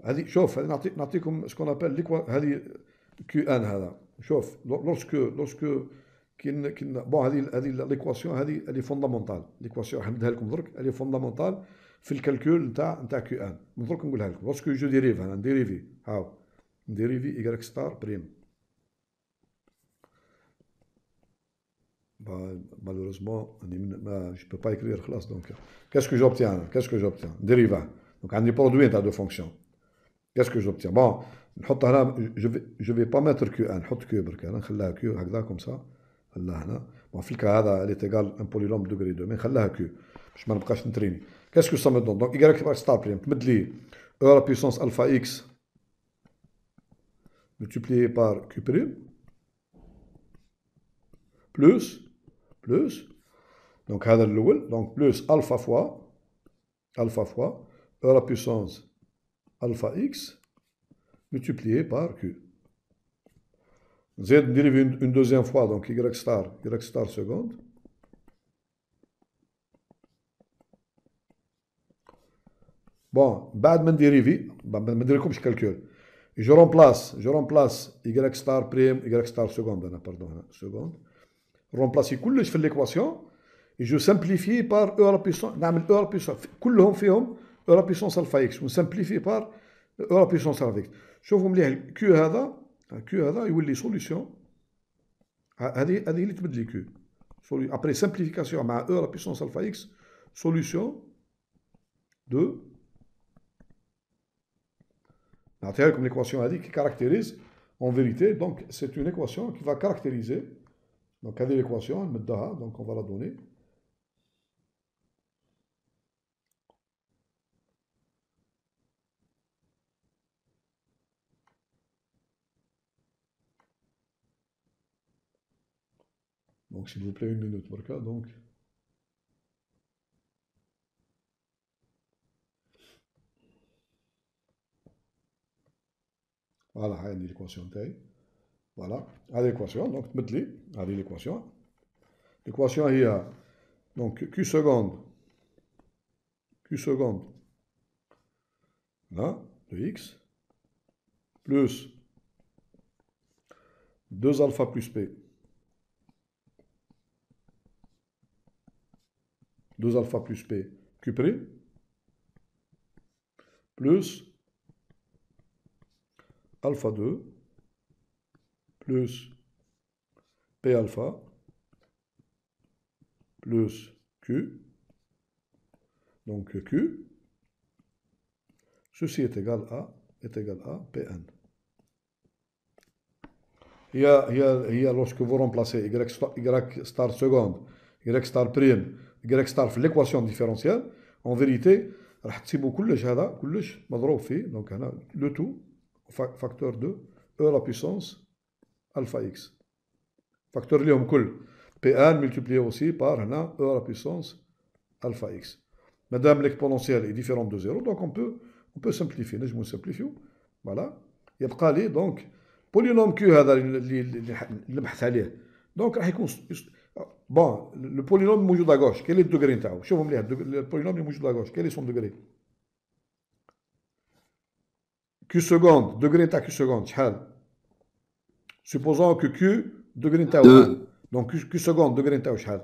هذه شوف نعطيكم ce qu'on appelle هذه QN هذا شوف lorsque bon هذه l'équation هذه elle est fondamentale l'équation راح نديها لكم درك elle est fondamentale في الكالكول نتاع QN من درك نقولها لكم lorsque je dérive انا نديريفي هاو نديريفي y star prime. Malheureusement, je ne peux pas écrire classe. Donc, qu'est-ce que j'obtiens? Dérivat. Donc, un produit à deux fonctions. Qu'est-ce que j'obtiens? Bon, je ne vais pas mettre Q1, je vais mettre Q, je Q, comme ça. Bon, dans le cas, elle est égale à un polynôme de degré 2, mais je vais Q. Je ne vais pas m'entraîner. Qu'est-ce que ça me donne? Donc, Y star prime, je vais E à la puissance alpha x multiplié par Q prime plus donc هذا الأول donc plus alpha fois e à la puissance alpha x multiplié par q. Z dérive une deuxième fois donc y star seconde bon بعد ما نديريفي ما نديرلكمش calcul je remplace y star prime y star seconde pardon seconde remplacer كلش في l'équation et je simplifie par e à la puissance نعمل e à la puissance كلهم فيهم e à la puissance alpha x ونسمبليفي par e à la puissance alpha x. شوفوا مليح q هذا يولي سوليسيون هذه اللي تبدلي q après simplification مع e à la puissance alpha x solution de نعطيها لكم l'équation هذه qui caractérise en vérité donc c'est une équation qui va caractériser. Donc, هذه l'équation, نمدها, donc on va la donner. Donc, s'il vous plaît, une minute, Barka, donc. Voilà, هذه l'équation تاعي. Voilà, هذه l'équation, donc تمدلي هذه l'équation. L'équation هي donc Q seconde là, de x plus 2 alpha plus p 2 alpha plus p Q prime plus alpha 2 plus P alpha plus Q, donc Q, ceci est égal à Pn. Il y a lorsque vous remplacez y star seconde y star prime y star في l'équation différentielle en vérité راح تسيبوا كلش هذا كلش مضروب فيه دونك هنا لو تو فاكتور دو او لا بيسونس الفا اكس فاكتور ليهم كل بي ان ملتيبلي اوسي بار هنا او لا بيسونس الفا اكس مادام l'exponentielle est différente de 0 donc on peut simplifier نجمو نسمبليفيو فوالا يبقى لي دونك بولينوم كيو هذا اللي بحث عليه دونك راح يكون بون لو بولينوم موجود à gauche quel est le degré نتاعو شوفوا مليح البولينوم اللي موجود à gauche quel est son degré q seconde degré نتاع q seconde شحال supposons que q degré نتاعو 1 donc q seconde degré نتاعو شحال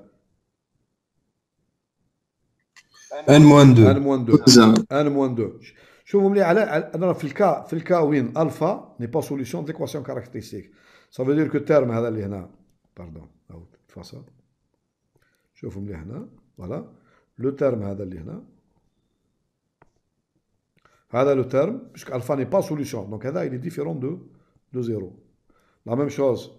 n moins 2 1 moins 2 1 moins 2 شوفوا مليح على انا في الكا وين الفا ني با سوليسيون دي l'équation caractéristique ça veut dire que terme هذا اللي هنا باردون او تفاصيل شوفوا مليح هنا فوالا لو تيرم هذا اللي هنا هذا لو تيرم puisque alpha n'est pas solution donc هذا il est différent de 0 la même chose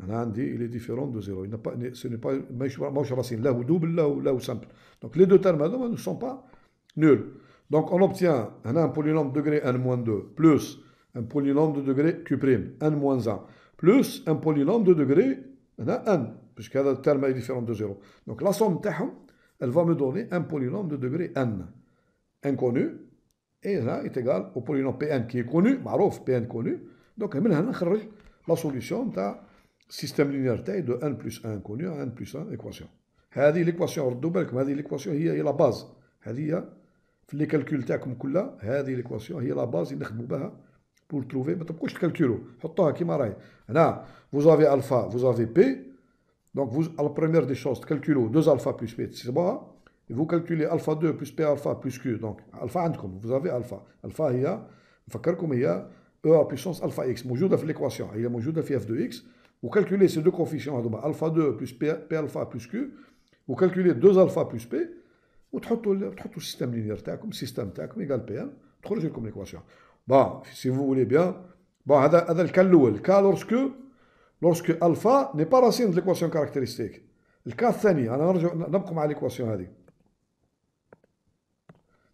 انا عندي il est différent de 0 il n'a pas ce n'est pas ماهوش راسين لا هو دوبل لا هو simple donc les deux termes هذوما ne sont pas nuls donc on obtient هنا un polynôme de degré n moins 2 plus un polynôme de degré q prime n moins 1 plus un polynôme de degré هنا n puisque هذا الترم est différent de 0 donc la somme تاعهم elle va me donner un polynôme de degré n inconnu et là est égal au polynôme Pn qui est connu معروف Pn connu donc من هنا نخرج la solution تاع système linéaire تاعي de n plus 1 inconnu à n plus 1 équation هذه l'équation ردوا بالكم هذه l'équation هي لا باز هذه هي في لي كالكول تاعكم كلها هذه l'équation هي لا باز اللي نخدموا بها pour trouver ما تبقوش تكالكولوا حطوها كيما راهي هنا vous avez alpha vous avez p donc vous à la première des choses calculez 2 alpha plus p c'est bon et vous calculez alpha 2 plus p alpha plus q donc alpha عندكم vous avez alpha هي نفكركم هي e à puissance alpha x موجوده في l'équation هي موجوده في f de x وكالكولي ces deux coefficients هذوما alpha 2 plus p alpha plus q وكالكولي 2 alpha plus p وتحطوا السيستم لينير تاعكم السيستم تاعكم يقال بي ان تخرج لكم l'équation bon si vous voulez bien bon هذا الكا الاول الكا lorsque alpha n'est pas racine de l'équation caractéristique الكا الثاني انا نرجع نبقى مع l'équation هذه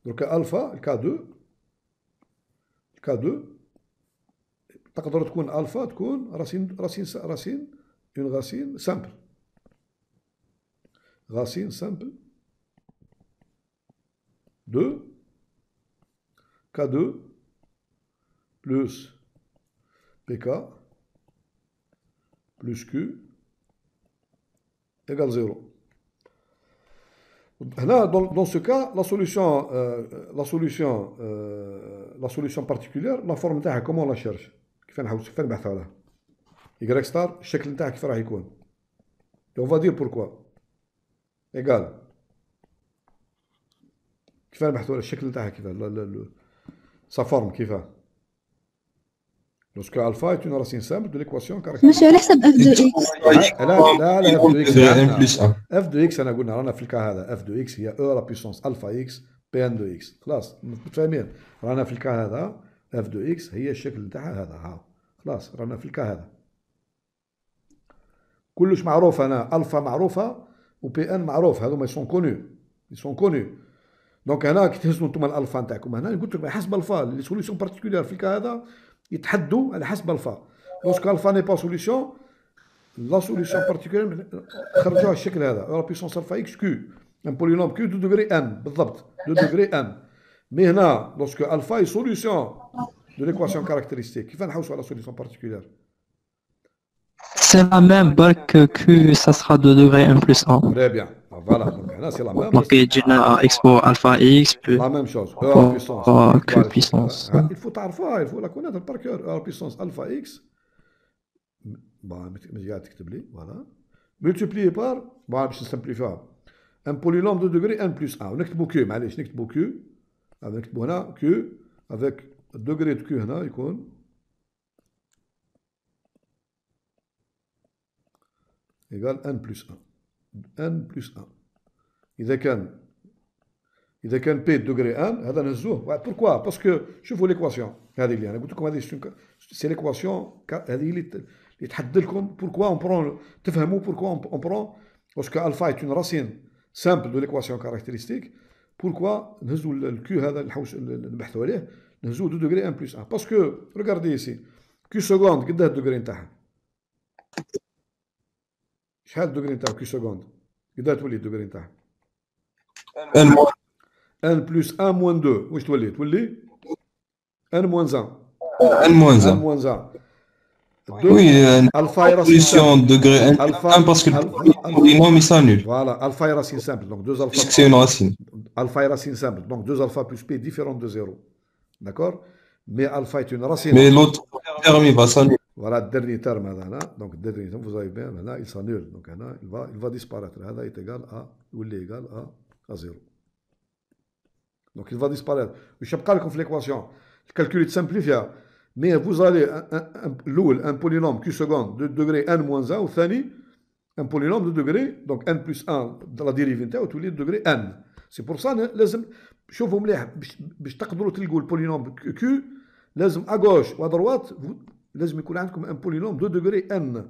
donc alpha الكا 2 تقدر تكون الفا تكون راسين une racine simple de K2 plus PK plus Q égale 0. Là, dans ce cas, la solution particulière, la forme تاعها comment on la cherche كيف نبحث عليها y star الشكل نتاعها كيف راح يكون on va dire pourquoi égal كيف نبحثوا على الشكل نتاعها كيف sa forme كيفاه lorsque alpha est une racine simple de l'équation caractéristique ماشي على حسب f de x لا f de x n plus 1 f de x انا قلنا رانا في الكا هذا f de x هي e à la puissance alpha x pn de x خلاص متفاهمين رانا في الكا هذا f de x هي الشكل نتاعها هذا ها خلاص رانا في الكا هذا كلش معروف هنا الفا معروفه وبي ان معروف هذوما يسون كونو دونك هنا كي تهزوا انتم الالفا نتاعكم هنا قلت لكم حسب الفا لي سوليسيون بارتيكولير في الكا هذا يتحدوا على حسب الفا لوسك الفا ني با سوليسيون لا سوليسيون بارتيكولير خرجوها الشكل هذا لا بيسونس الفا اكس كيو ان بولينوم كيو دو دوغري ان بالضبط دو دوغري ان مي هنا لوسك الفا اي سوليسيون de l'équation caractéristique كيف نحوسوا على solution particulière c'est la même que Q ça sera de degré 1 plus 1 très bien voilà donc là c'est la même donc يجينا expo alpha x plus la même chose e à puissance Q puissance il faut تعرفوها il faut la connaître par cœur e à puissance alpha x مش قاعد تكتب لي voilà multiplié par باش نسمبليفيها un polynôme de degré n plus 1 ونكتبوا Q معليش نكتبوا Q نكتبوا هنا Q avec الدوغري دو كيو هنا يكون يقال ان بلس 1 اذا كان بي دوغري 1 هذا نهزوه بوركوا باسكو شوفوا ليكواسيون هذه اللي انا قلت لكم هذه سي ليكواسيون هذه اللي تحدد لكم بوركوا اون برون تفهموا بوركوا اون برون Parce que alpha est une racine simple de l'équation caractéristique. Pourquoi نهزوا le Q هذا اللي نبحثوا عليه نهزوا 2 degrés 1 plus 1 parce que regardez ici Q seconde قداه الدوغري نتاعها شحال الدوغري نتاعو Q seconde قداه تولي الدوغري نتاعها n plus 1 moins 2 واش تولي n moins 1 n moins 1 n moins 1 oui alpha est solution degré 1 parce que le polynôme il s'annule voilà alpha est racine simple donc 2 alpha puisque c'est une racine alpha est racine simple donc 2 alpha plus p différente de 0 d'accord mais alpha est une racine mais l'autre terme il va s'annuler voilà le dernier terme هذا donc le dernier terme vous avez bien là il s'annule donc là il va disparaître هذا est égal à ou il est égal à 0 donc il va disparaître واش يبقى لكم في l'équation le calcul est simplifié mais vous allez un polynôme Q seconde de degré n moins 1 ou ثاني un polynôme de degré donc n plus 1 de la dérive نتاعو تولي degré n c'est pour ça لازم شوفوا مليح باش تقدروا تلقوا البولينوم Q لازم à gauche ou à droite لازم يكون عندكم un polynôme de degré n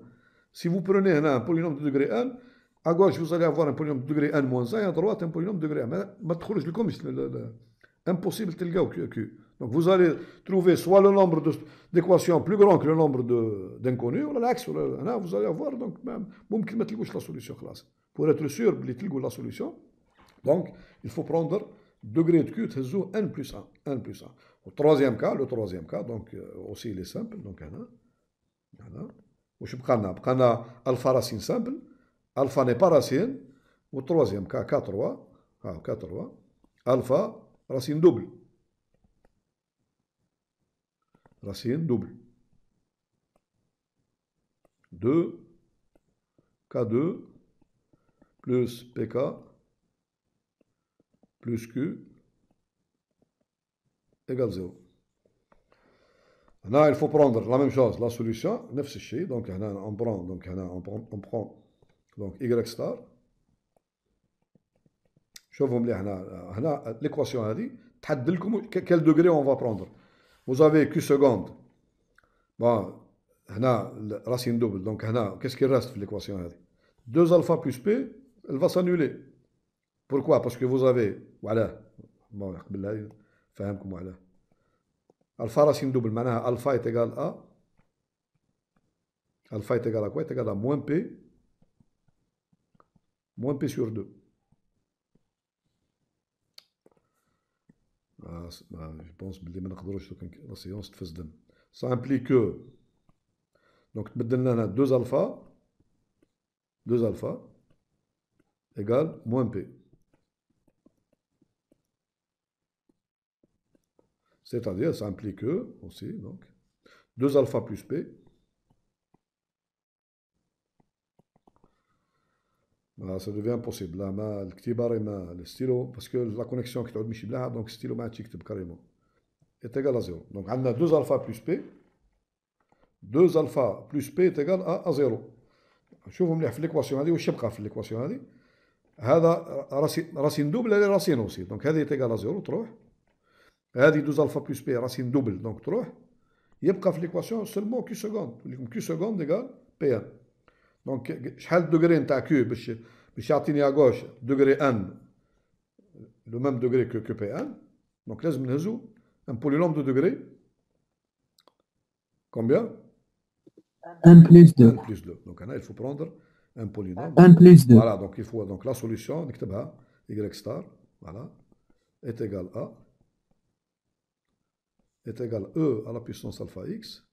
si vous prenez هنا un polynôme de degré n à gauche vous allez avoir un polynôme de degré n moins 1 et à droite un polynôme de degré 1 ما تخرج لكمش impossible تلقاو Q donc vous allez trouver soit le nombre d'équations plus grand que le nombre d'inconnus ou l'axe vous allez avoir donc ممكن ما تلقوش la solution خلاص pour être sûr بلي تلقوا la solution donc il faut prendre degré de Q تهزوه n plus 1 n plus 1 le troisième cas donc aussi il est simple donc هنا واش بقى لنا alpha racine simple alpha n'est pas racine au troisième cas K3 alpha racine double racine double 2 K2 plus PK plus Q égale 0. Là, il faut prendre la même chose, la solution, نفس الشيء. Donc, on prend donc Y star. شوفوا مليح هنا l'équation هذه تحدد لكم quel degré on va prendre. Vous avez Q seconde. Bon, هنا racine double. Donc, qu'est-ce qui reste في l'équation هذه 2 alpha plus P, elle va s'annuler. Pourquoi? Parce que vous avez, voilà, bon, فهمكم على alpha racine double معناها alpha est égal à quoi? Est égal à moins P sur 2. Je pense que la séance تفز دم. Ça implique que donc تبدل لنا 2 alpha égale moins P. C'est-à-dire, ça implique que, aussi, donc, 2 alpha plus P. Ça devient impossible. Là, le stylo, parce que la connexion qui est là, donc le stylo carrément est égal à 0. Donc, on a 2 alpha plus P. 2 alpha plus P est égal à 0. شوفوا مليح في l'équation هذه واش يبقى في l'équation هذه هذا racine double elle est racine aussi donc هذه est égal à 0 تروح هذه 2 alpha plus P racine double donc تروح يبقى في l'équation seulement Q seconde Q seconde égale P1 donc شحال الدوغري نتاع Q باش يعطيني à gauche degré n le même degré que P1 donc لازم نهزو un polynôme de degré combien 1 plus 2. 1 plus 2. Donc là, il faut prendre un polynôme. 1 plus 2. Voilà, donc il faut donc la solution, y star, voilà, est égal à E à la puissance alpha x.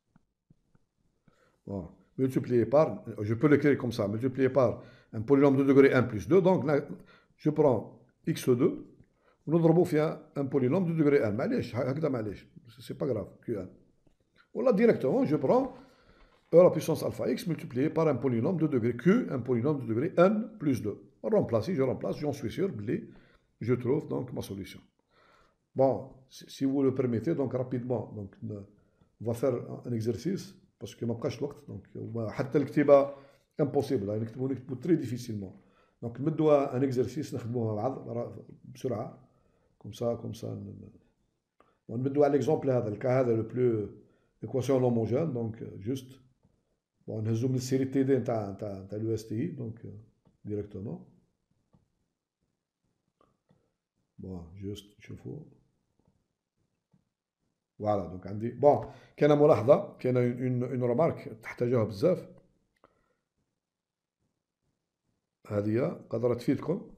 Bon, multiplié par, je peux l'écrire comme ça, multiplié par un polynôme de degré 1 plus 2. Donc là, je prends x2, ونضربه فيها un polynôme de degré 1. معليش هكذا معليش, c'est pas grave, Q1. Ou là, directement, je prends E à la puissance alpha x multiplié par un polynôme de degré q, un polynôme de degré n plus 2. On remplace, je remplace, j'en suis sûr, je trouve donc ma solution. Bon, si vous le permettez, donc rapidement, donc on va faire un exercice, parce que ma بقاش الوقت, donc حتى الكتابة impossible, نكتبوا très difficilement. Donc نمدوا un exercice نخدموه مع بعض بسرعة, comme ça نمدوا على l'exemple هذا, الكا هذا le plus équation homogène, donc juste. Bon, on a zoomé la série TD de l'USTI, donc directement. Bon, juste, je fous. Voilà, donc on dit. Bon, كاين ملاحظة, كاين une remarque تحتاجوها بزاف. هذه قدرة تفيدكم.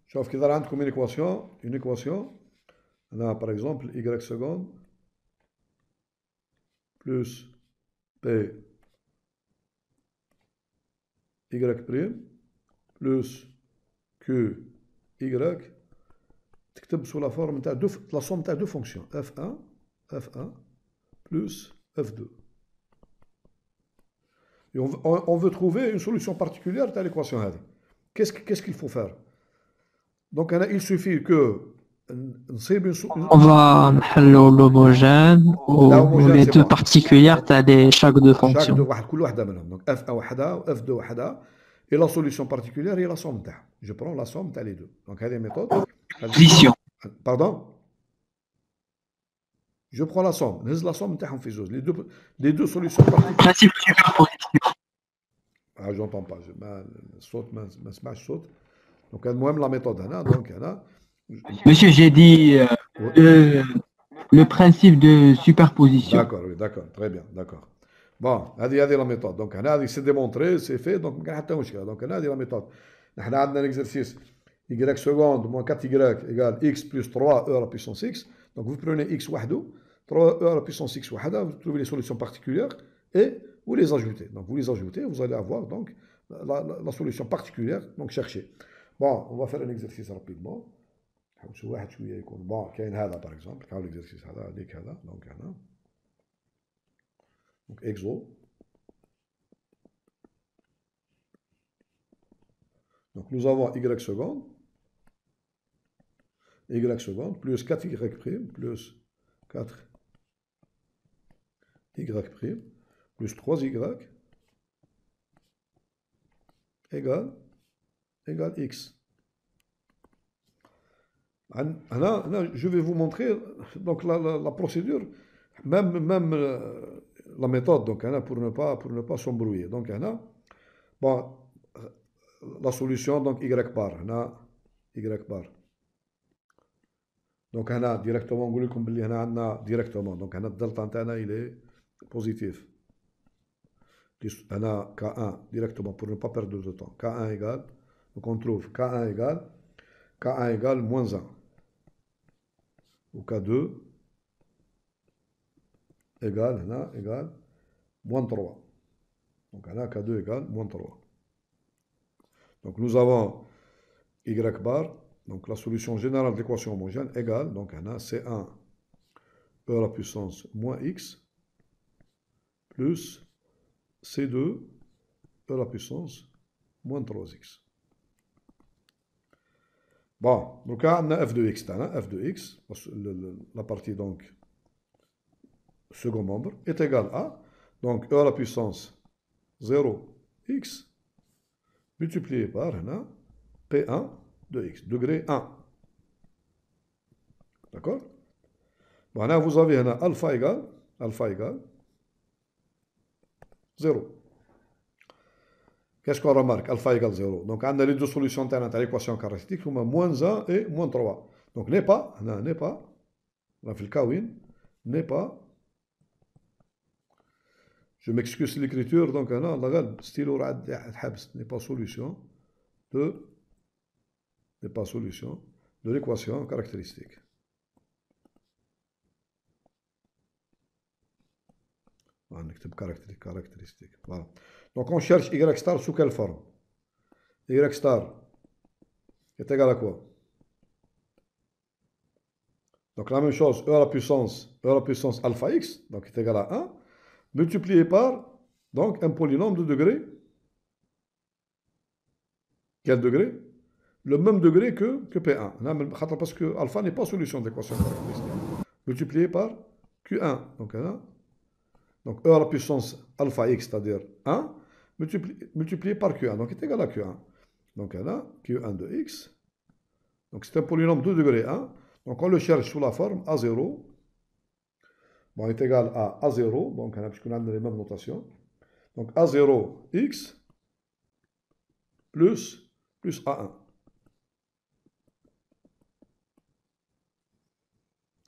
شوف كي ظهر عندكم une équation, on a par exemple y seconde plus p y prime plus q y تكتب sous la forme تاع la somme تاع deux fonctions f1 plus f2. Et on veut trouver une solution particulière à l'équation هذه. Qu'est-ce qu'il faut faire? Donc il suffit que on va نحلو l'homogène ou les deux particulières t'as chaque deux fonctions. كل واحدة منهم. Donc f1 وحدها و f2 وحدها. Et la solution particulière est la somme تاعها. Je prends la somme تاع les deux. Donc هذه méthode. Position. Pardon? Je prends la somme. نهز la somme تاعهم في زوج. Les deux solutions particulières. Principe de superposition. Ah, j'entends pas. الصوت ما سمعش الصوت. Donc المهم la méthode هنا. Donc هنا. Monsieur, j'ai dit le principe de superposition. D'accord, oui, d'accord, très bien, d'accord. Bon, هذه la méthode. Donc هذه c'est démontré, c'est fait, donc ما كاين حتى مشكل. Donc هذه la méthode. نحن عندنا l'exercice y seconde moins 4y égale x plus 3e à la puissance x. Donc vous prenez x وحده, 3e à la puissance x وحده, vous trouvez les solutions particulières et vous les ajoutez. Donc vous les ajoutez, vous allez avoir donc la solution particulière, donc cherchez. Bon, on va faire un exercice rapidement. شو واحد شويه يكون بون كاين هذا باغ اكزومبل كاين ليكزيرسيس هذا هذيك هذا دونك هنا دونك اكزو donc nous avons y seconde plus 4y prime plus 4y prime plus 3y égale x. Là, je vais vous montrer donc la procédure, même la méthode, donc pour ne pas s'embrouiller. Donc bon, la solution donc y bar, y bar. Donc directement نقول لكم باللي هنا عندنا directement donc هنا الدلتا نتاعنا il est positif. هنا K1 directement pour ne pas perdre de temps. K1 égale, donc on trouve K1 égale moins 1. Ou K2 égale moins 3. Donc là, K2 égale moins 3. Donc nous avons y bar, donc la solution générale de l'équation homogène égale, donc là, C1 e à la puissance moins x plus C2 e à la puissance moins 3x. Bon, donc là, on a f de x, la partie donc second membre est égale à, donc e à la puissance 0x multiplié par P1 de x, degré 1. D'accord? Bon, là, vous avez alpha égale 0. Qu'est-ce qu'on remarque? Alpha égale 0. Donc, on a les deux solutions de l'équation caractéristique, moins 1 et moins 3. Donc, n'est pas, on a fait le kawin, n'est pas, je m'excuse l'écriture, donc, on a stylo n'est pas solution de l'équation caractéristique. On écrit caractéristique. Voilà. Donc on cherche y star sous quelle forme? Y star est égal à quoi? Donc la même chose, e à la puissance alpha x, donc est égal à 1, multiplié par donc un polynôme de degré. Quel degré? Le même degré que P1. Parce que alpha n'est pas solution d'équation caractéristique. Multiplié par Q1. Donc e à la puissance alpha x, c'est-à-dire 1, multiplié par Q1, donc est égal à Q1. Donc là, Q1 de x, donc c'est un polynôme de degré 1, donc on le cherche sous la forme A0, est égal à A0, donc puisqu'on a les mêmes notations, donc A0 x plus A1.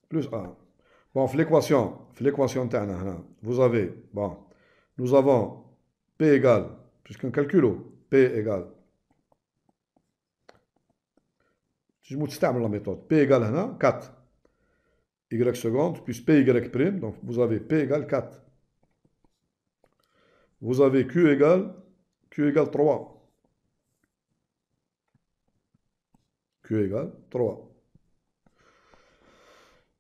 Plus A1. Bon, l'équation, vous avez, bon, nous avons P égale, puisqu'on calcule, P égale, si je m'utilise la méthode, P égale 4, Y seconde, plus PY prime, donc vous avez P égale 4. Vous avez Q égale 3. Q égale 3.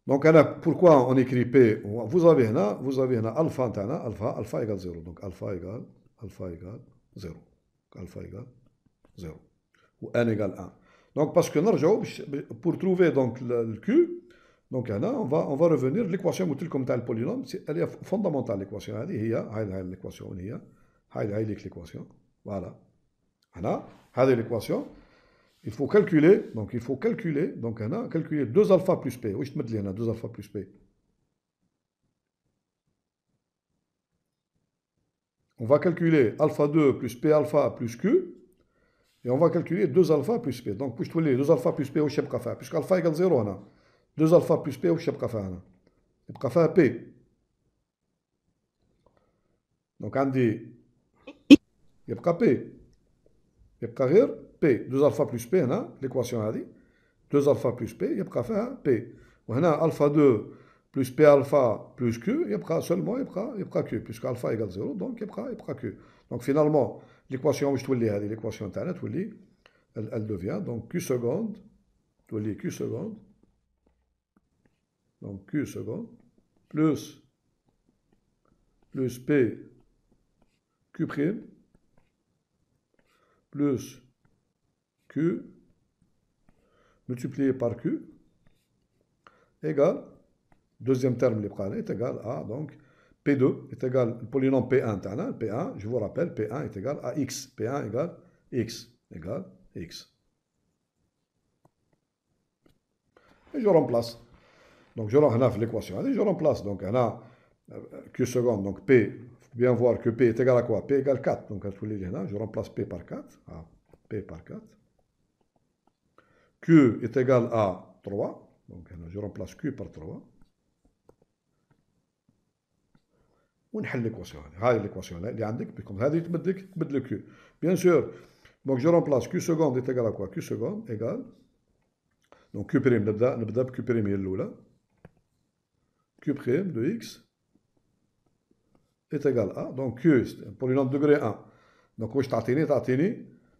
Donc, pourquoi on écrit P? Vous avez alpha, alpha égale 0. Donc, alpha égale 0. Alpha égale 0. Ou n égale 1. Donc, parce que pour trouver donc, le Q, donc on va revenir l'équation comme le polynôme, elle est fondamentale l'équation. L'équation, l'équation. Voilà. L'équation. Il faut calculer, donc calculer 2 alpha plus P. Oui, je te mets 2 alpha plus P. On va calculer alpha 2 plus P alpha plus Q. Et on va calculer 2 alpha plus P. Donc, puisque 2 alpha plus P, puisque alpha égale 0, 2 alpha plus P, يبقى P. Donc, on dit, يبقى P. يبقى غير P. 2 alpha plus P, l'équation a dit. 2 alpha plus P, يبقى فيها P. وهنا alpha 2 plus P alpha plus Q, يبقى seulement يبقى Q. Puisque alpha égale 0, donc يبقى Q. Donc, finalement, l'équation où je تولي هذه l'équation تاعنا تولي elle devient donc Q seconde تولي Q seconde donc Q seconde plus P Q prime plus Q multiplié par Q égale deuxième terme est égal à donc P2 est égal, le polynôme P1, P1, je vous rappelle, P1 est égal à X. P1 égale X. Et je remplace. Donc, je remplace l'équation. Je remplace. Donc, on a Q seconde. Donc, P, il faut bien voir que P est égal à quoi? P égale 4. Donc, je remplace P par 4. P par 4. Q est égal à 3. Donc, je remplace Q par 3. ونحل l'équation. هاي l'équation اللي عندك بكم هذه تبدل Q. Bien sûr. Donc je remplace Q seconde est égal à quoi? Q seconde égale. Donc Q prime نبدا Q prime هي الأولى. Q prime de X est égal à. Donc Q polynôme degré 1. Donc واش تعطيني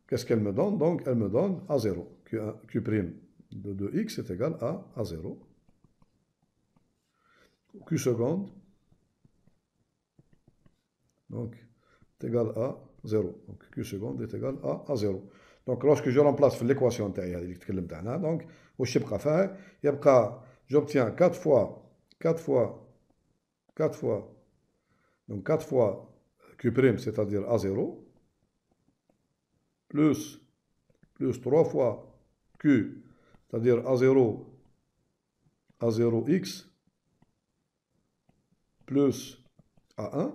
qu'est-ce qu'elle me donne? Donc elle me donne à 0. Q prime de X est égal à 0. Q seconde donc est égal à 0. Donc Q seconde est égal à 0. Donc lorsque je remplace l'équation donc j'obtiens 4 fois Q prime, c'est-à-dire A0, plus 3 fois Q, c'est-à-dire A0X, plus A1,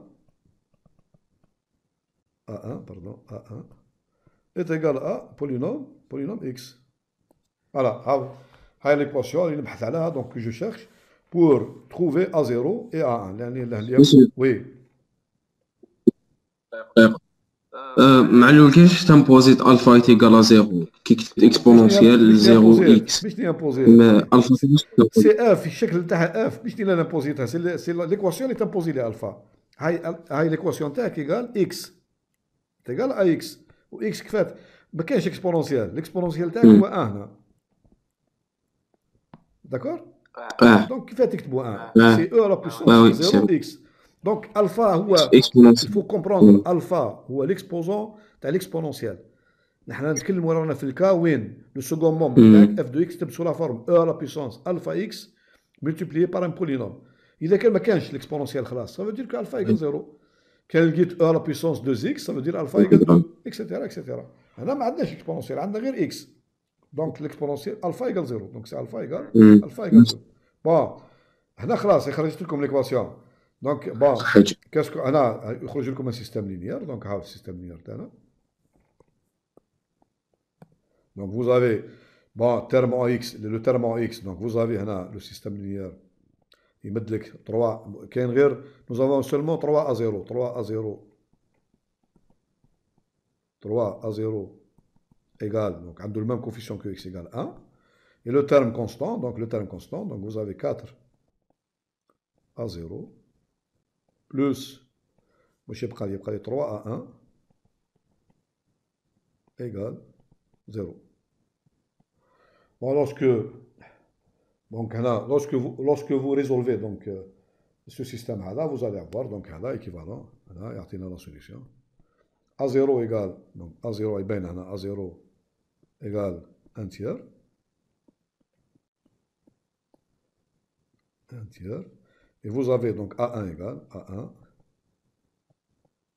est égal à polynôme X. Voilà, c'est l'équation donc, que je cherche pour trouver A0 et A1. Oui. معلول كيفاش تمبوزيت الفا est égal à 0 كي كتبت اكسبونونسيال 0 اكس الفا سي اف في الشكل تاعها اف مش انا نبوزيتها سي ليكواسيون اللي تمبوزي لها الفا هاي ليكواسيون تاعك ايغال اكس تيغال ا اكس و اكس كفات ما كاينش اكسبونونسيال الاكسبونونسيال تاعك هو 1 هنا داكور دونك كيف تكتبوا 1 سي او لا بويسونس 0 اكس دونك الفا هو il faut comprendre الفا هو ليكسبوزون تاع ليكسبونونسيال نحن نتكلموا رانا في الكا وين لو سكون مومبر تاعك اف دو اكس تكتب سو لا فورم او لا بويسونس الفا اكس ملتيبليي بار ان بولينوم اذا كان ما كانش ليكسبونونسيال خلاص ça veut dire que الفا ايكال 0 كان لقيت او لا بويسونس 2 اكس ça veut dire الفا ايكال 2 اكسيتيرا اكسيتيرا هنا ما عندناش اكسبونونسيال عندنا غير اكس دونك ليكسبونونسيال الفا ايكال 0 دونك سي الفا ايكال 2 بون هنا خلاص خرجت لكم ليكواسيون دونك بون كاسكو انا يخرج لكم ان سيستيم لينيير دونك ها السيستيم لينيير تاعنا Donc vous avez, bon, terme en x, le terme en x, donc vous avez là, le système linéaire. Il met 3, nous avons seulement 3 à 0, 3 à 0, 3 à 0 égale, donc le même coefficient que x égale 1. Et le terme constant, donc vous avez 4 à 0, plus, je vais prendre 3 à 1, égale 0. Bon, lorsque vous résolvez donc, ce système-là, vous allez avoir donc là, équivalent, là, et la solution. A0 égale, donc A0 est bien, A0 égale 1 tiers. 1 tiers. Et vous avez donc A1 égale,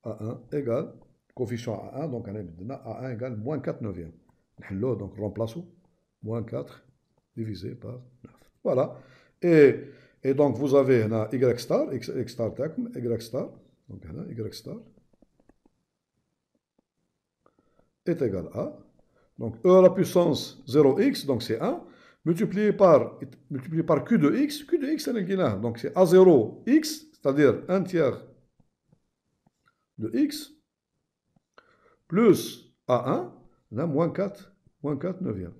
A1 égale, coefficient A1, donc A1 égale moins 4 neuvièmes. Donc remplaçons, moins 4 divisé par 9. Voilà. Et donc vous avez là, Y star, Y star, Y star, donc là, Y star est égal à, donc E à la puissance 0x, donc c'est 1, multiplié par Q de x, donc c'est A0x, c'est-à-dire 1 tiers de x, plus A1, là, moins 4 neuvièmes.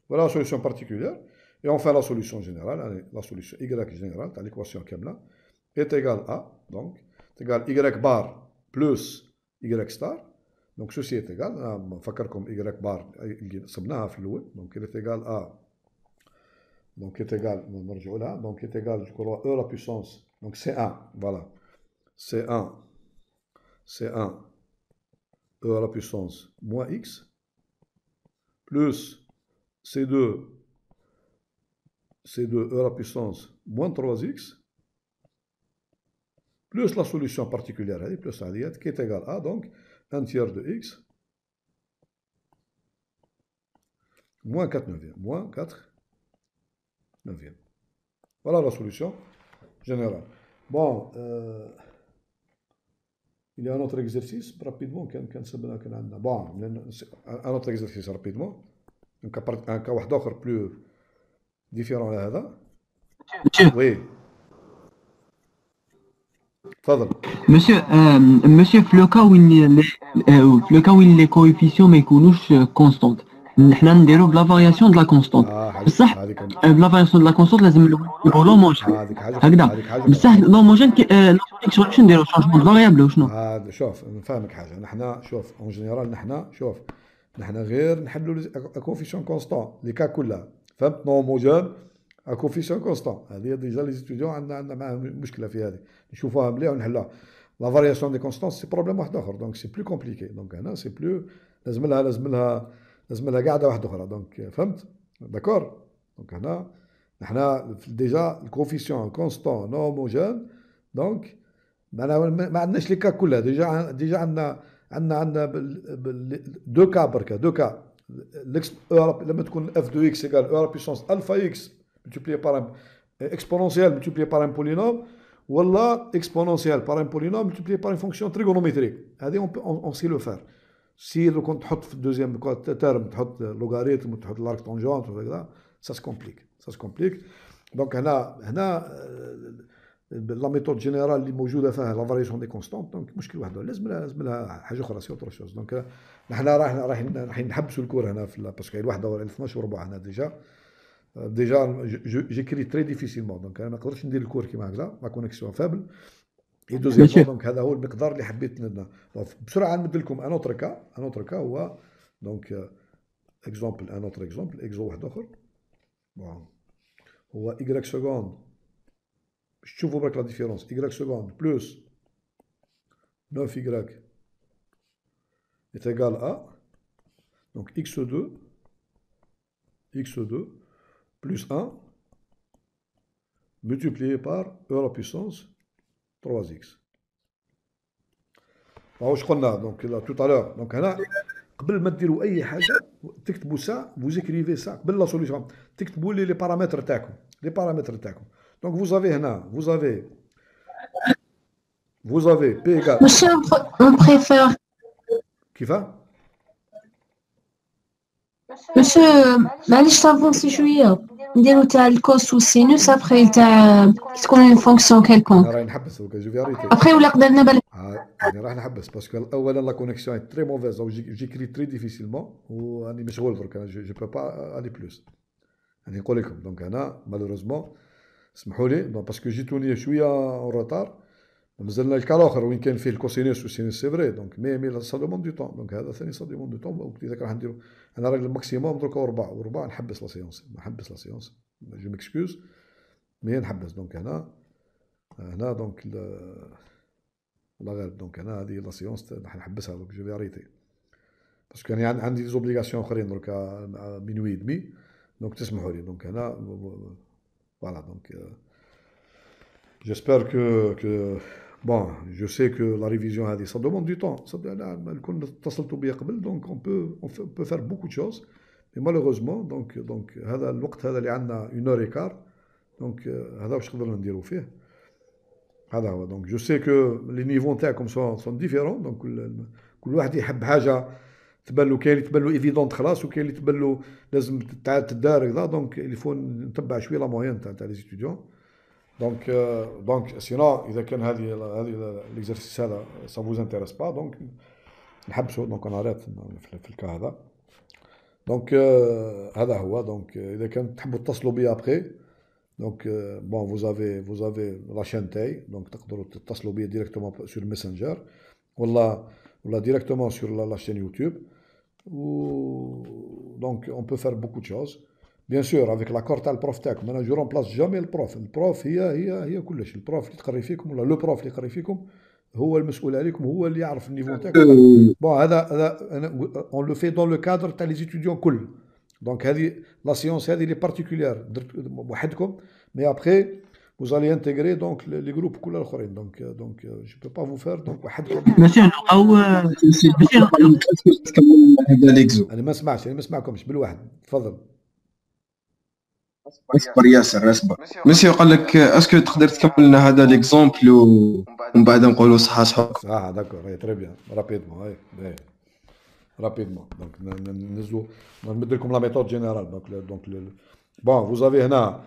Voilà la solution particulière. Et enfin, la solution générale, la solution y générale, l'équation Kemla, est égale à, donc, est égal à y bar plus y star. Donc, ceci est égal, on va faire comme y bar, donc il est égal à, donc est égal, donc est égal, je crois, E à la puissance, donc c'est 1, voilà, c'est 1, E à la puissance moins x, plus C2 E à la puissance moins 3x, plus la solution particulière, plus la diète, qui est égale à, donc, 1 tiers de x, moins 4 neuvièmes, Voilà la solution générale. Bon, il y a un autre exercice, rapidement, bon, un autre exercice rapidement, un cas واحد آخر plus différent هذا. Oui. تفضل. Monsieur, في le cas où les coefficients ما يكونوش constantes, نحنا نديرو بلا فارياسيون دو لا كونستونت. بصح بلا فارياسيون دو لا كونستونت لازم نبغوا لوموجين هكذا. بصح لوموجين شنو نديرو شونجمون دو فاريابل وشنو؟ هذا شوف نفهمك حاجه، نحنا شوف اون جينيرال نحنا غير نحلوا كوفيسيون كونستون لي كا كلها، فهمت؟ نوموجين كوفيسيون كونستون، هذه ديجا لي ستوديون عندنا معاهم مشكله في هذه، نشوفوها مليح ونحلها. لا فارياسيون دي كونستون سي بروبليم واحد اخر، دونك سي بلو كومبليكي، دونك هنا سي بلو لازم لها قاعده واحده اخرى، دونك فهمت؟ داكور. دونك هنا نحنا ديجا الكوفيسيون كونستون نو هوموجين، دونك ما عندناش لي كا كلها، ديجا عندنا دو كا بركا، دو كا لما تكون اف دو اكس ايكال او بيسونس الفا اكس ملتيبلي بار اكسبونونسيال ملتيبلي بار ان بولينوم، ولا اكسبونونسيال بار ان بولينوم ملتيبلي بار ان فونكسيون تريغونوميتريك. هذه اون سي لو فار. سي لو كنت تحط في الدوزيام تيرم تحط لوغاريتم وتحط لارك طونجونت وهكذا، سا سكومبليك. دونك هنا لا ميثود جينيرال اللي موجوده فيها لا فارياسيون دي كونستونت، دونك مشكل واحد، لازم لها حاجه اخرى، سي اوتر شوز. دونك نحنا راح نحبسوا الكور هنا في باسكو الواحده ولا 12 وربع هنا ديجا جيكري تري ديفيسيلمون، دونك انا ما نقدرش ندير الكور كيما هكذا، لا كونيكسيون فابل. اي دوزيامون دونك هذا هو المقدار اللي حبيت بسرعه نمد لكم ان اوتر كا هو دونك اكزومبل، ان اوتر اكزو واحد اخر. بون هو y سكوند، باش تشوفوا برك لا ديفيرونس، y سكوند بلس 9y est égal à donc x2 plus 1 multiplié par e à la puissance 3x. واش قلنا دونك tout à l'heure. دونك هنا قبل ما ديروا اي حاجه تكتبوا سا، vous écrivez ça قبل لا سوليوشن، تكتبوا لي بارامتر تاعكم، دونك vous avez هنا vous avez p égale. Monsieur, on préfère. كيفاه؟ Monsieur, معليش تافونسي شوية نديرو تاع الكوس والسينوس ابخي تاع تكون اون فونكسيون كيلكونك راهي نحبس دوكا جو في اريتي ابخي ولا قدرنا بالك يعني راح نحبس باسكو اولا لا كونيكسيون تري موفيز او جيكري تري ديفيسيلمون وراني مشغول درك انا جو بو با الي بلوس يعني نقول لكم دونك انا مالوروزمون اسمحوا لي باسكو جيتوني شويه اون روتار مازلنا الكا الاخر وين كان فيه الكوسينوس والسينوس سي فري دونك مي سا دوموند دو طون دونك هذا ثاني سا دوموند دو طون وقت اذا راح نديرو انا راجل الماكسيموم درك وربع نحبس لا سيونس نحبس لا سيونس جو ميكسكوز مي نحبس دونك هنا دونك والله غالب دونك انا هذه لا سيونس راح نحبسها دونك جو في اريتي باسكو انا عندي دي زوبليغاسيون اخرين درك مينوي دمي دونك تسمحوا لي دونك انا فوالا دونك j'espère que bon je sais que la révision هذه ça demande du temps انا كون اتصلتوا بيا قبل donc on peut faire beaucoup de choses mais malheureusement donc هذا الوقت هذا اللي عندنا 1h15 donc هذا واش قدرنا نديروا فيه هذا هو donc je sais que les niveaux نتاعكم sont différents donc كل واحد يحب حاجه تبان له كاين اللي تبان له ايفيدونت خلاص وكاين اللي تبان له لازم تدار كذا دونك الفو نتبع شويه لا موين تاع لي ستوديون دونك سينو اذا كان هذه ليكزارسيس هذا سا فوز انتيريس با دونك نحبسوا دونك انا ريت في الكا هذا دونك هذا هو دونك اذا كان تحبوا تتصلوا بيا ابخي دونك بون فوز افي لا شين تاي دونك تقدروا تتصلوا بيا ديريكتومون سور ميسنجر ولا directement sur la chaîne YouTube. Donc, on peut faire beaucoup de choses. Bien sûr, avec l'accord تاع البروف تاعكم. Maintenant, je remplace jamais البروف. البروف هي كلش. البروف اللي تقري فيكم ولا لو بروف اللي يقري فيكم هو المسؤول عليكم هو اللي يعرف النيفو تاعكم. بون هذا on le fait dans le cadre تاع les étudiants كل. Donc هذه لا سيونس هذه اللي بارتيكولير وحدكم. Mais après vous allez intégrer donc les groupes كل الاخرين donc je peux pas vous faire donc وحدكم ماشي نلقاو هذا ليكزو انا ما نسمعكمش بالواحد تفضل اصبر ياسر اصبر مسيو قال لك اسكو تقدر تكمل لنا هذا ليكزومبل ومن بعد نقولوا صح داكور تري بيان رابيدمون رابيدمون دونك ننزلوا نمد لكم لا ميثود جينيرال دونك بون vous avez هنا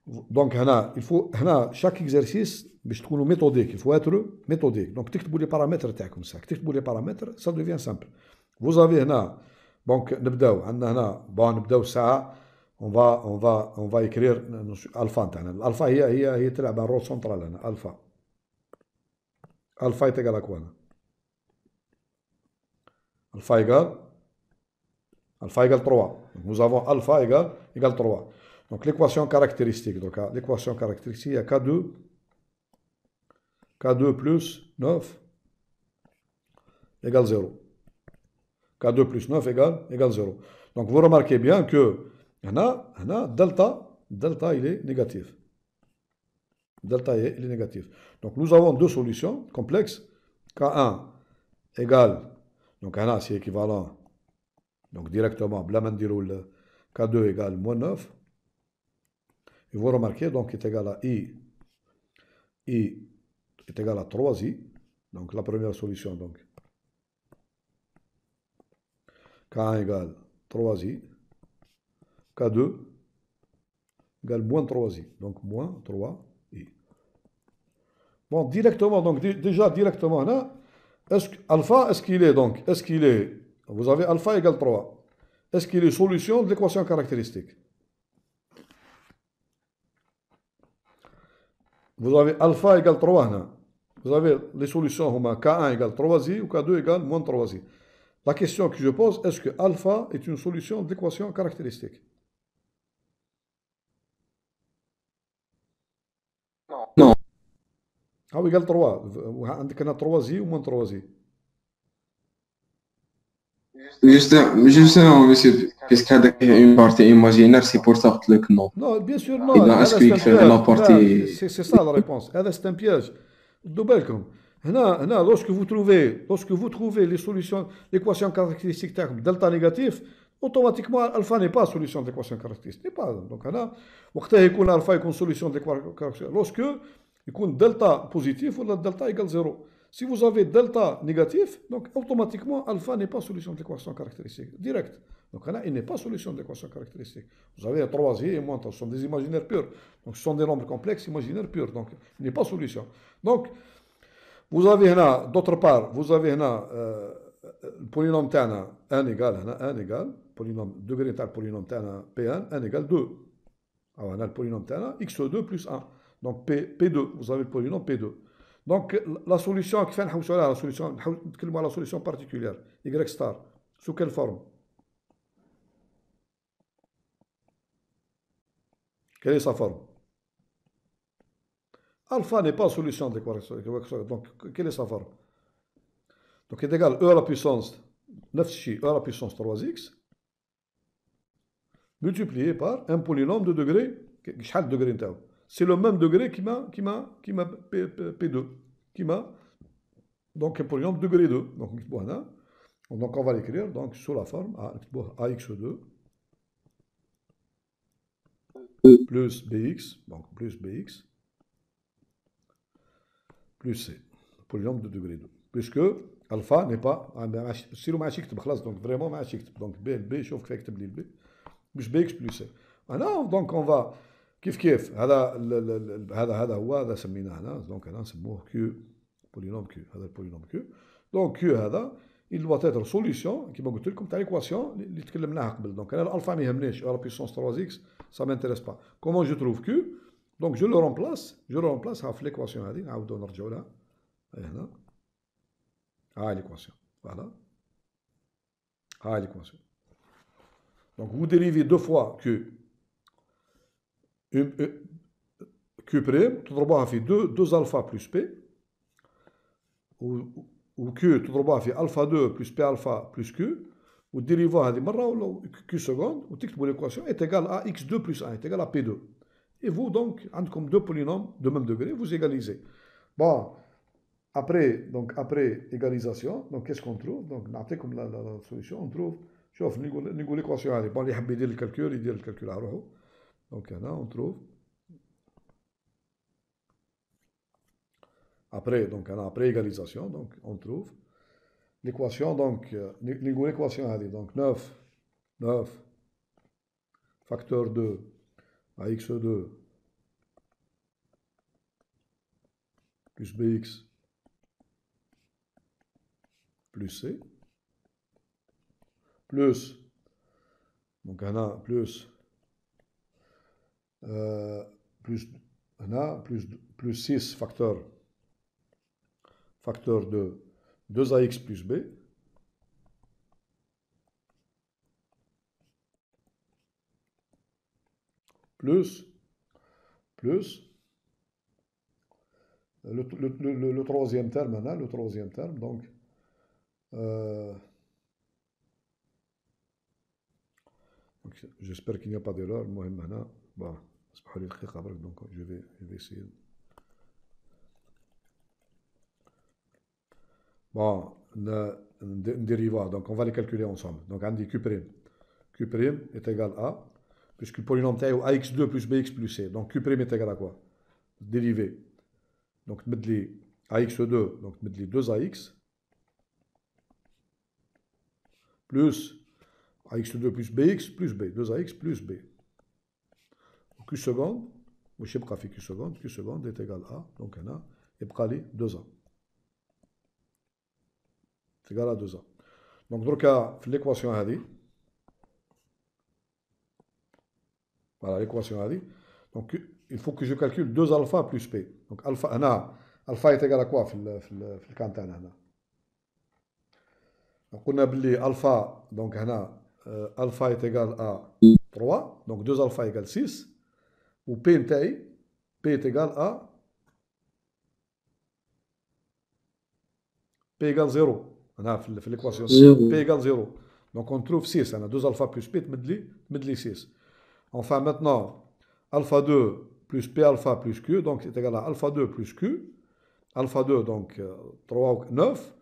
دونك هنا الفو هنا شاك اكزرسيس باش تكونوا ميثوديك الفو اتر ميثوديك دونك تكتبوا لي بارامتر تاعكم ساك تكتبوا لي بارامتر سا دوفيان سامبل vous avez هنا دونك نبداو عندنا هنا بون نبداو الساعه on va écrire الفا تاعنا الالفا هي تلعب الرول سنترال هنا الفا تيغال اكوانا الفا ايغال 3 nous avons alpha égale 3 donc l'équation caractéristique donc l'équation caractéristique il y a K2 plus 9 égale 0 K2 plus 9 égale 0 donc vous remarquez bien que هنا delta il est négatif donc nous avons deux solutions complexes K1 égale donc هنا c'est équivalent donc directement بلا ما نديرو K2 égale moins 9 et vous remarquez donc est égal à I est égal à 3I donc la première solution donc K1 égale 3I K2 égale moins 3I donc moins 3I bon directement donc déjà directement là est-ce que alpha est-ce qu'il est vous avez alpha égale 3 est-ce qu'il est solution de l'équation caractéristique vous avez alpha égale 3 هنا vous avez les solutions هما K1 égale 3i ou K2 égale moins 3i la question que je pose est-ce que alpha est une solution de l'équation caractéristique non او égale 3 عندك هنا 3i ou moins 3i Justement, monsieur, puisque y a une partie imaginaire, c'est pour ça que non. Non, bien sûr, non. La partie... C'est ça la réponse. C'est un piège. Lorsque vous trouvez les solutions, l'équation caractéristique delta négatif, automatiquement alpha n'est pas solution de l'équation caractéristique. N'est pas. Donc وقتها يكون alpha يكون solution de l'équation caractéristique. Lorsque يكون delta positif ou delta égale 0. Si vous avez delta négatif, donc automatiquement alpha n'est pas solution de l'équation caractéristique, direct. Donc là, il n'est pas solution de l'équation caractéristique. Vous avez 3i et moins 3, ce sont des imaginaires purs. Donc ce sont des nombres complexes imaginaires purs. Donc il n'est pas solution. Donc vous avez là, d'autre part, vous avez là le polynôme تاعنا 1 égale 1 égale polynôme degré تاع polynôme تاعنا P1 1 égale 2. Alors on a le polynôme تاعنا x2 plus 1. Donc P2, vous avez le polynôme P2. Donc la solution, la solution particulière, y star, sous quelle forme? Quelle est sa forme? Alpha n'est pas solution de l'équation. Donc quelle est sa forme? Donc est égal e à la puissance 9 chi e à la puissance 3x multiplié par un polynôme de degré. Quel degré? C'est le même degré qui m'a P2, qui m'a donc un polynôme degré 2. Donc on va l'écrire donc sous la forme ax2 plus bx, donc plus bx plus c, polynôme de degré 2. Puisque alpha n'est pas donc vraiment donc b شوف كيف يكتب لي البي مش bx plus c. Donc on va كيف هذا هو هذا سميناه هنا دونك هنا نسموه q polynôme q هذا البولينوم q دونك q هذا il doit être solution كيما قلت لكم تاع ليكواسيون اللي تكلمناها قبل. دونك انا الالفا ما يهمنيش على puissance 3x ça m'intéresse pas. Comment je trouve q? Donc je le remplace في l'équation هذه نعاودو نرجعوا لها هنا l'équation voilà l'équation. Donc vous dérivez deux fois q q prime تضربوها في 2 alpha plus p و q تضربوها في alpha 2 plus p alpha plus q وتديريفوها هذه مره ولا q seconde وتكتبوا l'équation est égale à x2 plus 1 est égale à p2 et vous donc عندكم deux polynômes de même degré vous égalisez. Bon après égalisation donc qu'est-ce qu'on trouve? Donc نعطيكم la solution. On trouve شوف نقول l'équation هذه bon اللي يحب يدير الكالكول يدير الكالكول على روحه. Donc là on trouve après égalisation donc on trouve l'équation donc l'équation donc 9 facteur 2 à x2 plus bx plus c plus donc on a plus 6 facteur de 2ax plus b plus le troisième terme donc j'espère qu'il n'y a pas d'erreur. المهم هنا bon اسمحوا لي دقيقة برك donc je vais essayer. Bon, dérivat, donc on va les calculer ensemble. Donc on dit Q' est égal à, puisque le polynôme est ax2 plus bx plus c, donc Q' est égal à quoi? Dérivé. Donc medli ax2, donc medli 2ax plus ax2 plus bx plus b, 2ax plus b. Q seconde, je sais pas Q seconde est égal à, donc on a, et 2a. C'est égal à 2a. Donc, dans le cas de l'équation هذه, voilà l'équation هذه. Donc, il faut que je calcule 2 alpha plus p. Donc, alpha est égal à quoi في le cas تاعنا هنا? Donc, قلنا باللي alpha, donc هنا alpha est égal à 3. Donc, 2 alpha égale 6. Ou p نتاعي, p est égal à p égale 0. في l'équation p égale 0. Donc on trouve 6. On a 2 alpha plus p medli 6. Enfin maintenant, alpha 2 plus p alpha plus q, donc c'est égal à alpha 2 plus q. Alpha 2, donc 3 9,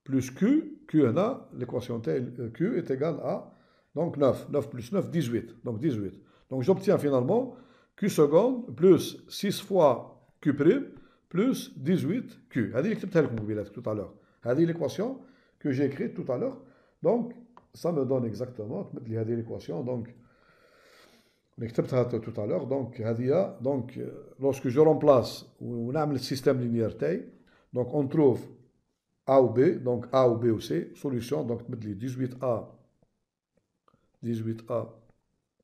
plus q. Q là, l'équation q est égale à donc 9. 9 plus 9, 18. Donc 18. Donc j'obtiens finalement q seconde plus 6 fois q prime plus 18Q. Tout à l'heure. C'est l'équation que j'ai écrite tout à l'heure. Donc, ça me donne exactement l'équation. Donc, tout à l'heure. Donc, lorsque je remplace on a le système linéaire taille, donc on trouve A ou B, donc A ou B ou C, solution, donc 18A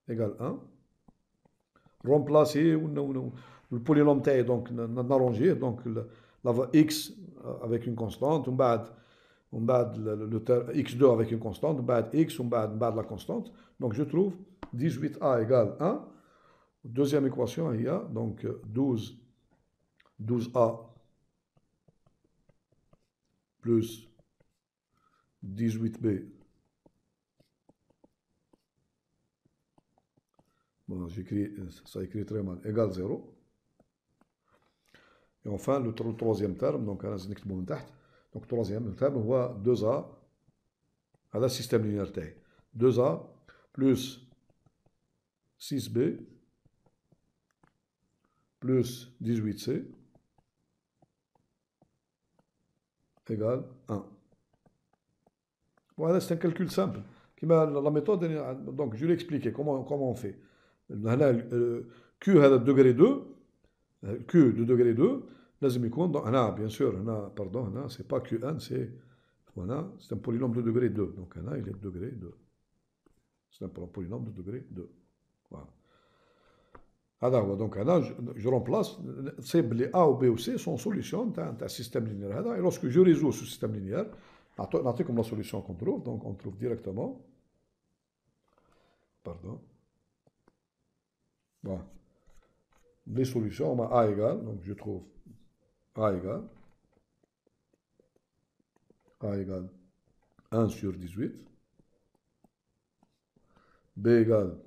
égale 1. Remplacer le polynôme taille, donc arrangé, donc la x avec une constante, on bat le x2 avec une constante, on bat x, on bat la constante. Donc je trouve 18a égale 1. Deuxième équation, il y a donc 12a plus 18b. Bon, j'écris, ça écrit très mal, égale 0. Et enfin, le troisième terme, donc le troisième terme, on voit 2a à la système linéaire taille. 2a plus 6b plus 18c égale 1. Voilà, c'est un calcul simple. La méthode, donc je l'ai expliqué comment on fait. Q هذا degré 2, Q de degré 2, لازم يكون bien sûr pardon c'est pas Q1, c'est un polynôme de degré 2, donc il est de degré 2, c'est un polynôme de degré 2. Voilà. Donc je remplace, les A ou B ou C sont solutions d'un système linéaire. Et lorsque je résous ce système linéaire, comme la solution qu'on trouve, donc on trouve directement, bon, les solutions, on a A égale, donc je trouve A égale 1 sur 18, B égale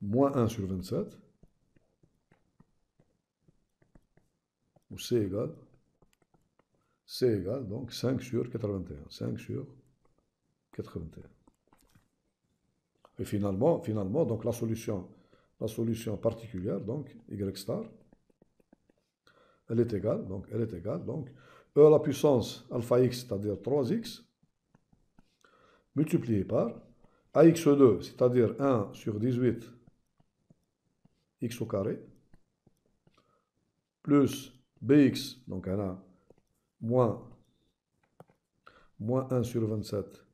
moins 1 sur 27, ou C égale donc 5 sur 81. 5 sur 81. Et finalement donc la solution particulière, donc Y star, elle est égale, donc E à la puissance alpha x, c'est-à-dire 3x, multiplié par AX2, c'est-à-dire 1 sur 18 x au carré, plus bx, donc on a moins 1 sur 27,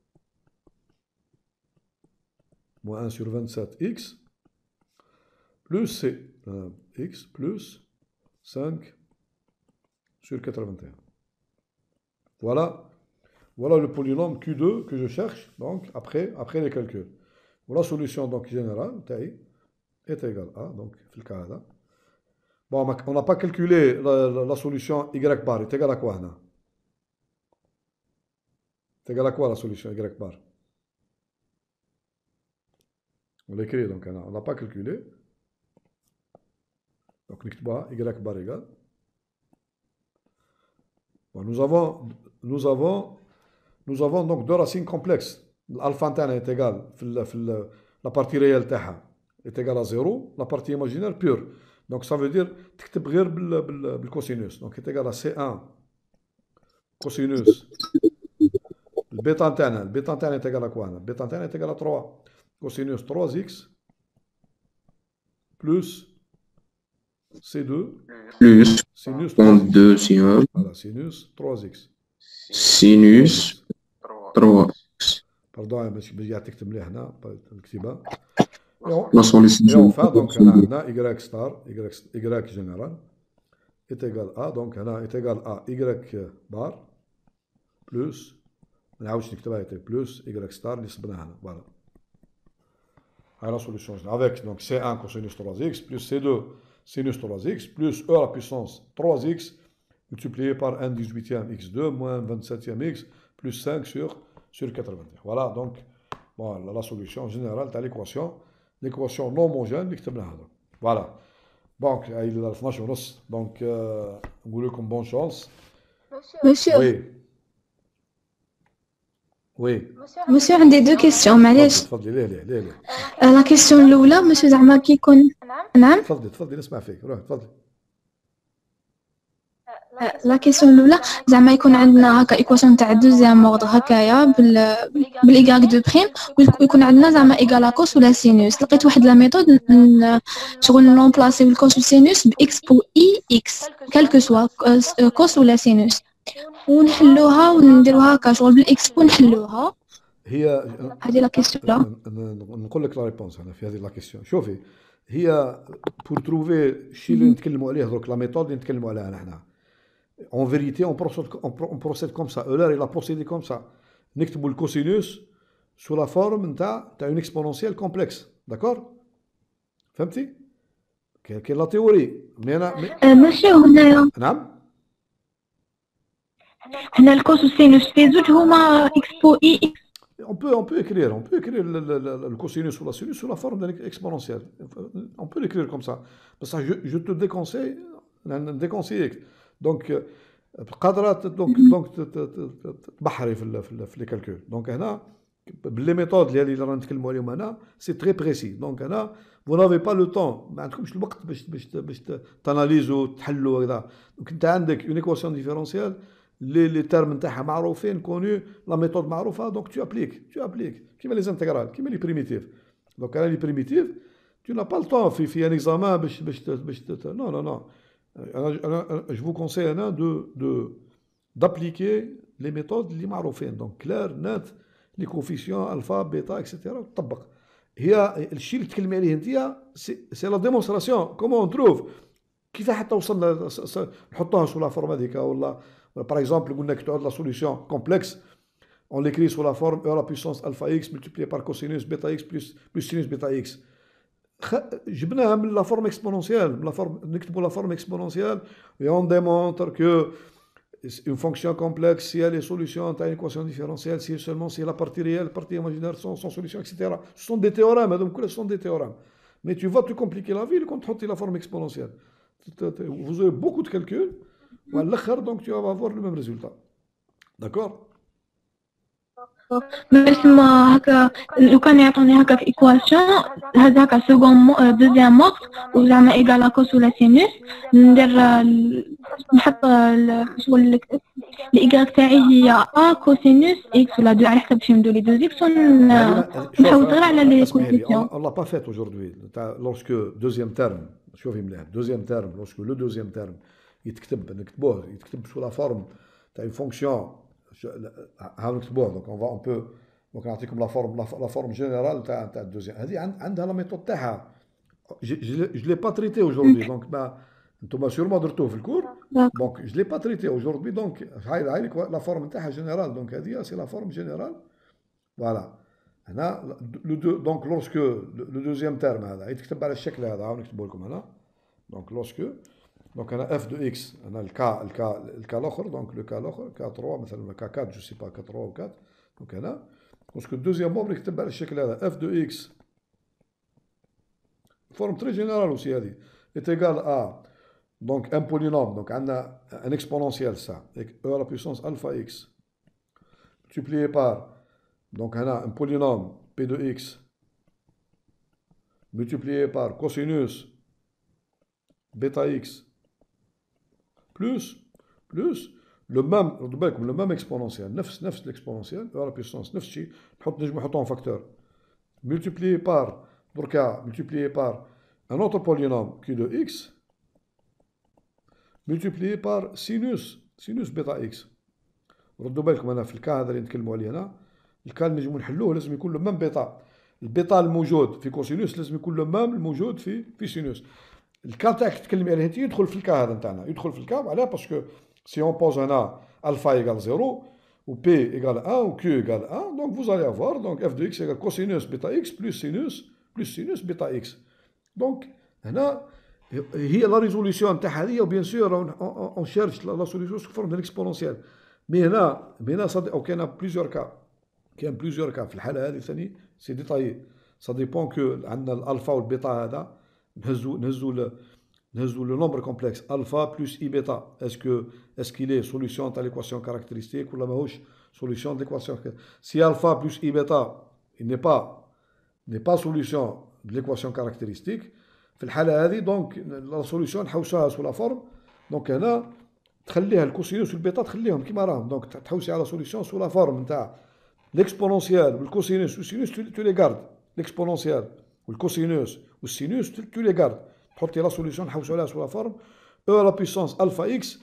moins 1 sur 27x, plus c, x plus 5 sur 81. Voilà le polynôme Q2 que je cherche, donc après les calculs. Voilà la solution donc générale, taille, est égale à, donc, le cas là. Bon, on n'a pas calculé la solution y bar, est égale à quoi, là? C'est égal à quoi la solution y bar? On l'écrit, donc on n'a pas calculé. Donc, y bar égale. Bon, nous avons donc deux racines complexes. L'alpha interne est égal, la partie réelle est égale à 0, la partie imaginaire pure. Donc ça veut dire تكتب غير بالcosinus. Donc est égal à C1 cosinus. Le bêta interne est égal à quoi? Le bêta interne est égal à 3 cosinus 3x plus C2 plus sinus 32 sinus. Voilà, sinus 3x. Sinus 3x. Pardon, باش تكتب مليح هنا الكتابة. La solution. Et enfin, donc, on a y star, y général, est égal à, donc, on est égal à y bar plus, on a aussi plus y star, voilà. Alors, la solution, avec donc C1 cosinus 3x plus C2 sinus 3x plus E à la puissance 3x multiplié par 1 18e x2 moins 27e x plus 5 sur 81. Voilà, donc, bon, la solution générale de l'équation non homogène اللي كتبناها هذا. Voilà. Donc, il est 12 ونص. Donc, نقول لكم bonne chance. Monsieur, Oui. monsieur, عندي deux questions معليش. تفضلي ليه. La question الأولى monsieur زعما كي يكون نعم تفضلي نسمع فيك. روح تفضلي. لا كيسيون الاولى زعما يكون عندنا هكا ايكواسيون تاع دوزيام اوردر هكايا بالايكاك دو بريم، ويكون عندنا زعما ايكال كوس ولا سينوس. لقيت واحد لا ميثود شغل نومبلاسيو الكوس والسينوس باكس بو اي اكس كالكو سوا كوس ولا سينوس، ونحلوها ونديروها هكا شغل بالاكس بو نحلوها. هي هذه لا كيسيون لا نقول لك لا ريبونس انا في هذه لا كيسيون. شوفي هي بور تروفي الشيء اللي نتكلموا عليه دروك، لا ميثود اللي نتكلموا عليها نحن en vérité on procède comme ça. Euler il a procédé comme ça. نكتبوا الكوسينوس sous la forme نتاع une exponentielle complexe. d'accord فهمتي كاين لا تيوري مي انا ماشي هنايا. نعم هنا الكوس والسينوس في زوج هما اكس بو اي اكس. on peut écrire le cosinus ou la sinus sous la forme d'un exponentielle. On peut l'écrire comme ça. Parce que je te déconseille donc قادرة donc تبحري في لي كالكول. دونك هنا باللي ميثود اللي رانا نتكلموا عليهم هنا سي تري بريسي. دونك هنا vous n'avez pas le temps، ما عندكمش الوقت باش تاناليزو تحلوا هكذا. دونك انت عندك اون ايكواسيون ديفيرونسيال les termes نتاعها معروفين كونو، لا ميثود معروفه، دونك tu appliques كيما لي زانتيغرال كيما لي بريميتيف. دونك انا لي بريميتيف tu n'as pas le temps في ان اكزامان باش non انا je vous conseille انا d'appliquer les méthodes اللي معروفين. دونك كلير نات لي كوفيسيون الفا بيتا اكسيتيرا وتطبق. هي الشيء اللي تكلمي عليه انت سي لا ديمونستراسيون كومون تروف كيف حتى وصلنا نحطوها سو لا فورم هذيك. ولا par exemple قلنا كي تعود لا سوليسيون كومبلكس on l'écrit sous la forme e à la puissance alpha x multiplié par cosinus bêta x plus sinus bêta x. جبناها من لا فورم اكسبونونسيال، من لا فورم نكتبوا لا فورم اكسبونونسيال et on démontre que une fonction complexe si elle est solution à une équation différentielle si seulement si la partie réelle la partie imaginaire sont solution etc. Ce sont des théorèmes donc ce sont des théorèmes mais tu vas te compliquer la vie quand tu as la forme exponentielle. Vous avez beaucoup de calculs à l'akhir donc tu vas avoir le même résultat. d'accord. باش ما هكا لو كان يعطوني هكا في ايكواسيون هذا هكا سكون دوزيام وقت وزعما ايكال كوس ولا سينوس، ندير نحط شغل الايكال تاعي هي ا كوسينوس اكس ولا دو على حسب شنو ندير لي دوز اكس ونحاول غير على لي كوفيسيون. on l'a pas fait aujourd'hui lorsque deuxième terme شوفي مليح deuxième terme lorsque le deuxième terme يتكتب sous la forme تاع une fonction هاو نكتبوها. دونك on peut دونك نعطيكم لا فورم جينيرال تاع الدوزيام. هذه عندها لا ميثود تاعها. je l'ai pas traité aujourd'hui donc ما انتم سيرمون درتوه في الكور. دونك je l'ai pas traité aujourd'hui donc هاي لا فورم تاعها جينيرال. دونك هذه سي لا فورم جينيرال. فوالا هنا دونك لورسك لو دوزيام تيرم هذا يتكتب على الشكل هذا. هاو نكتبوا لكم هنا. دونك لورسك دونك انا اف دو اكس انا الكا الاخر دونك لو كا الاخر كا 3 مثلا كا 4 جو سي با كا 3 و 4. دونك هنا باسكو الدوزيام مومبر يكتب على الشكل هذا اف دو اكس فورم تري جينيرال اوسي هذه est égal à donc un polynôme. Donc عندنا un exponentiel ça e à la puissance alpha x multiplié par donc هنا un polynôme p de x multiplié par cosinus bêta x plus le même le même exponentiel نفس l'exponentiel à la puissance نفس الشيء نجم نحطهم فاكتور multiplié par دركا multiplié par un autre polynôme qui est de x multiplié par sinus bêta x. ردوا بالكم انا في الكا هذا اللي نتكلموا عليه هنا الكا اللي نجموا نحلوه لازم يكون لو ميم بيتا. البيتا الموجود في كوسينوس لازم يكون لو ميم الموجود في سينوس. الكا تاعك تتكلمي عليه انت يدخل في الكا هذا نتاعنا يدخل في الكا علاه باسكو سي اون بوز هنا الفا ايغال 0 و بي ايغال 1 و كيو ايغال 1 دونك فوز allez avoir donc f de x ايغال كوسينوس بيتا اكس بلس سينوس بيتا اكس. دونك هنا هي لا ريزوليسيون تاع هذه وبيان سور اون شيرش لا سوليسيون سو فورم اكسبونونسيال. مي هنا صدق او كاين بليزيور كا في الحاله هذه ثاني سي ديتايي سا ديبون كو عندنا الالفا والبيتا هذا نهزو لو نومبر كومبلكس الفا بلس اي بيتا اسكو est solution تاع ليكواسيون كاركتيرستيك ولا ماهوش solution de l'équation. Si alpha plus i bêta n'est pas solution de l'équation caractéristique في الحالة هذه دونك لا سوليسيون نحوسوها سو لا فورم. دونك هنا تخليها الكوسينوس والبيتا تخليهم كيما راهم. دونك تحوسي على سوليسيون سو لا فورم نتاع l'exponentielle والكوسينوس والسينوس tu les gardes. l'exponentielle والكوسينوس والسينوس tu les gardes. تحطي لا سوليسيون نحوسوا عليها سو لا فورم او لا بيسونس الفا اكس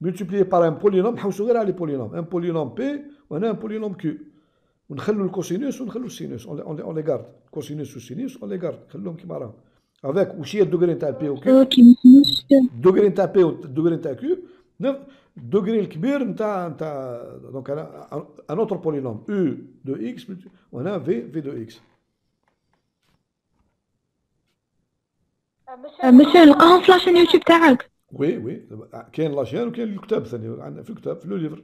multiplié par un polynôme. نحوسوا غير على لي بولينوم. ان بولينوم بي وهنا ان بولينوم كيو. ونخلوا الكوسينوس ونخلوا السينوس. اون لي غارد. الكوسينوس والسينوس اون لي غارد نخلوهم كيما راهم. افيك واش هي الدوغري نتاع بي و كيو. الدوغري نتاع بي والدوغري نتاع كيو. الدوغري الكبير نتاع دونك ان اوتر بولينوم او دو اكس وهنا في دو اكس. مسيو نلقاهم في لاشين يوتيوب تاعك. وي كاين لاشين وكاين الكتاب ثاني. عندنا في الكتاب في لو ليفر.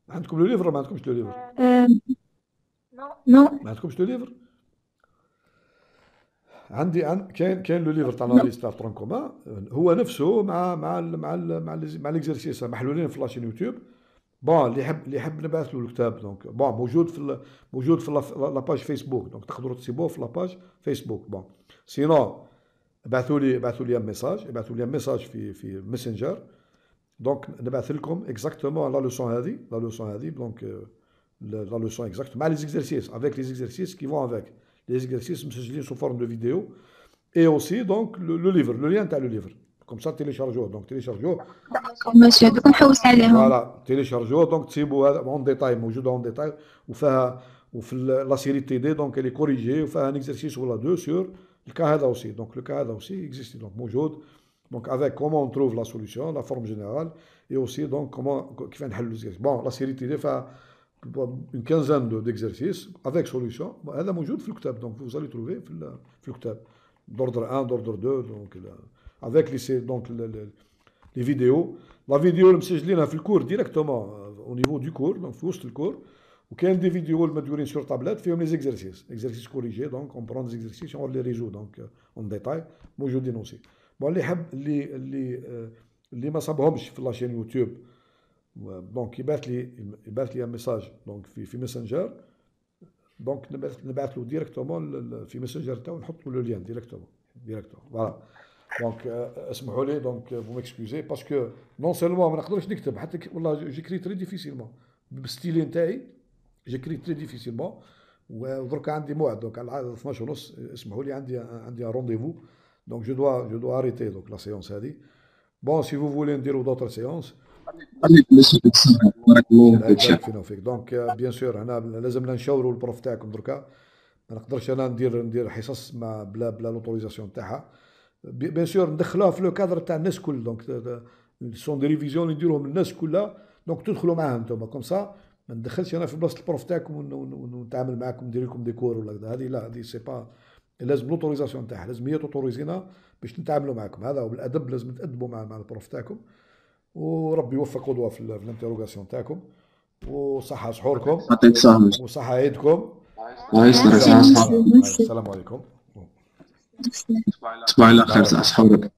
عندكم لو ليفر ولا ما عندكمش لو ليفر؟ نو ما عندكمش لو ليفر؟ عندي كاين لو ليفر تاع الاناليز تاع ترون كومان هو نفسه مع ليكزرسيس محلولين في لاشين يوتيوب. بون اللي يحب نبعث له الكتاب. دونك بون موجود في لاباج فيسبوك. دونك تقدروا تسيبوه في لاباج فيسبوك. بون سينو ابعثوا لي ميساج في ميسنجر. دونك نبعث لكم اكزاكتومون لا لوسون هذه. دونك لا لوسون اكزاكت مع لي زيكزرسيس افيك لي زيكزرسيس كي فون افيك لي زيكزرسيس مسجلين سو فورم دو فيديو. اي اوسي دونك لو ليفر لو ليان تاع لو ليفر كوم سا تيليشارجوه. دونك تيليشارجوه مسيو دوك نحوس عليهم. فوالا تيليشارجوه. دونك تسيبوا هذا اون ديتاي موجوده اون ديتاي وفي لا سيري تي دي. دونك اللي كوريجي وفيها ان اكزرسيس ولا دو سور الكا هذا اوسي. دونك لو كا هذا اوسي اكزيستي دونك موجود. دونك افيك كومون on trouve la solution la forme générale et aussi donc comment كيف نحلوا l'exercice. بون لا سيري تي دي فيها une quinzaine d'exercices avec solution. هذا موجود في الكتاب. دونك vous allez trouver في الكتاب d'ordre 1 d'ordre 2 donc avec les donc les vidéos. la vidéo اللي مسجلينها في الكور ديريكتومون au niveau du cours donc في وسط الكور. وكاين دي فيديو المدورين سور تابلت فيهم لي زيكزرسيس كوريجي. دونك on prend des exercices on les résout donc en détail موجودين aussi. بون اللي يحب اللي ما صابهمش في لاشين يوتيوب دونك يبعث لي ميساج دونك في ميسنجر. دونك نبعث له ديريكتومون في ميسنجر تاعو نحط له لو ليان ديريكتومون فوالا. دونك اسمحوا لي دونك فو ميكسكوزي باسكو نون سيلمون ما نقدرش نكتب حتى والله جيكري تري ديفيسيلمون بالستيل نتاعي جيكري تري ديفيسيلمون. ودرك عندي موعد دونك على 12:30 اسمحوا لي عندي رونديفو. Donc je dois arrêter donc la séance هذه. Bon si vous voulez نديروا d'autres séances. دونك بيان سور هنا لازمنا نشاوروا البروف تاعكم دركا. ما نقدرش انا ندير حصص بلا لوتوريزاسيون تاعها. بيان سور ندخلوها في لو كادر تاع الناس كل. دونك سون دي ريفيزيون اللي نديروهم للناس كلها. دونك تدخلوا معاها انتم كوم سا ما ندخلش انا في بلاصه البروف تاعكم ونتعامل معاكم ندير لكم ديكور ولا هذه. لا هذه سي با لازم لوتوريزاسيون تاعها. لازم هي توتوريزينا باش نتعاملوا معكم. هذا وبالادب لازم تادبوا مع البروف تاعكم. وربي يوفق قدوه في الانتيروغاسيون تاعكم. وصحه سحوركم وصحه عيدكم. السلام عليكم. تصبح على خير. صحة سحورك.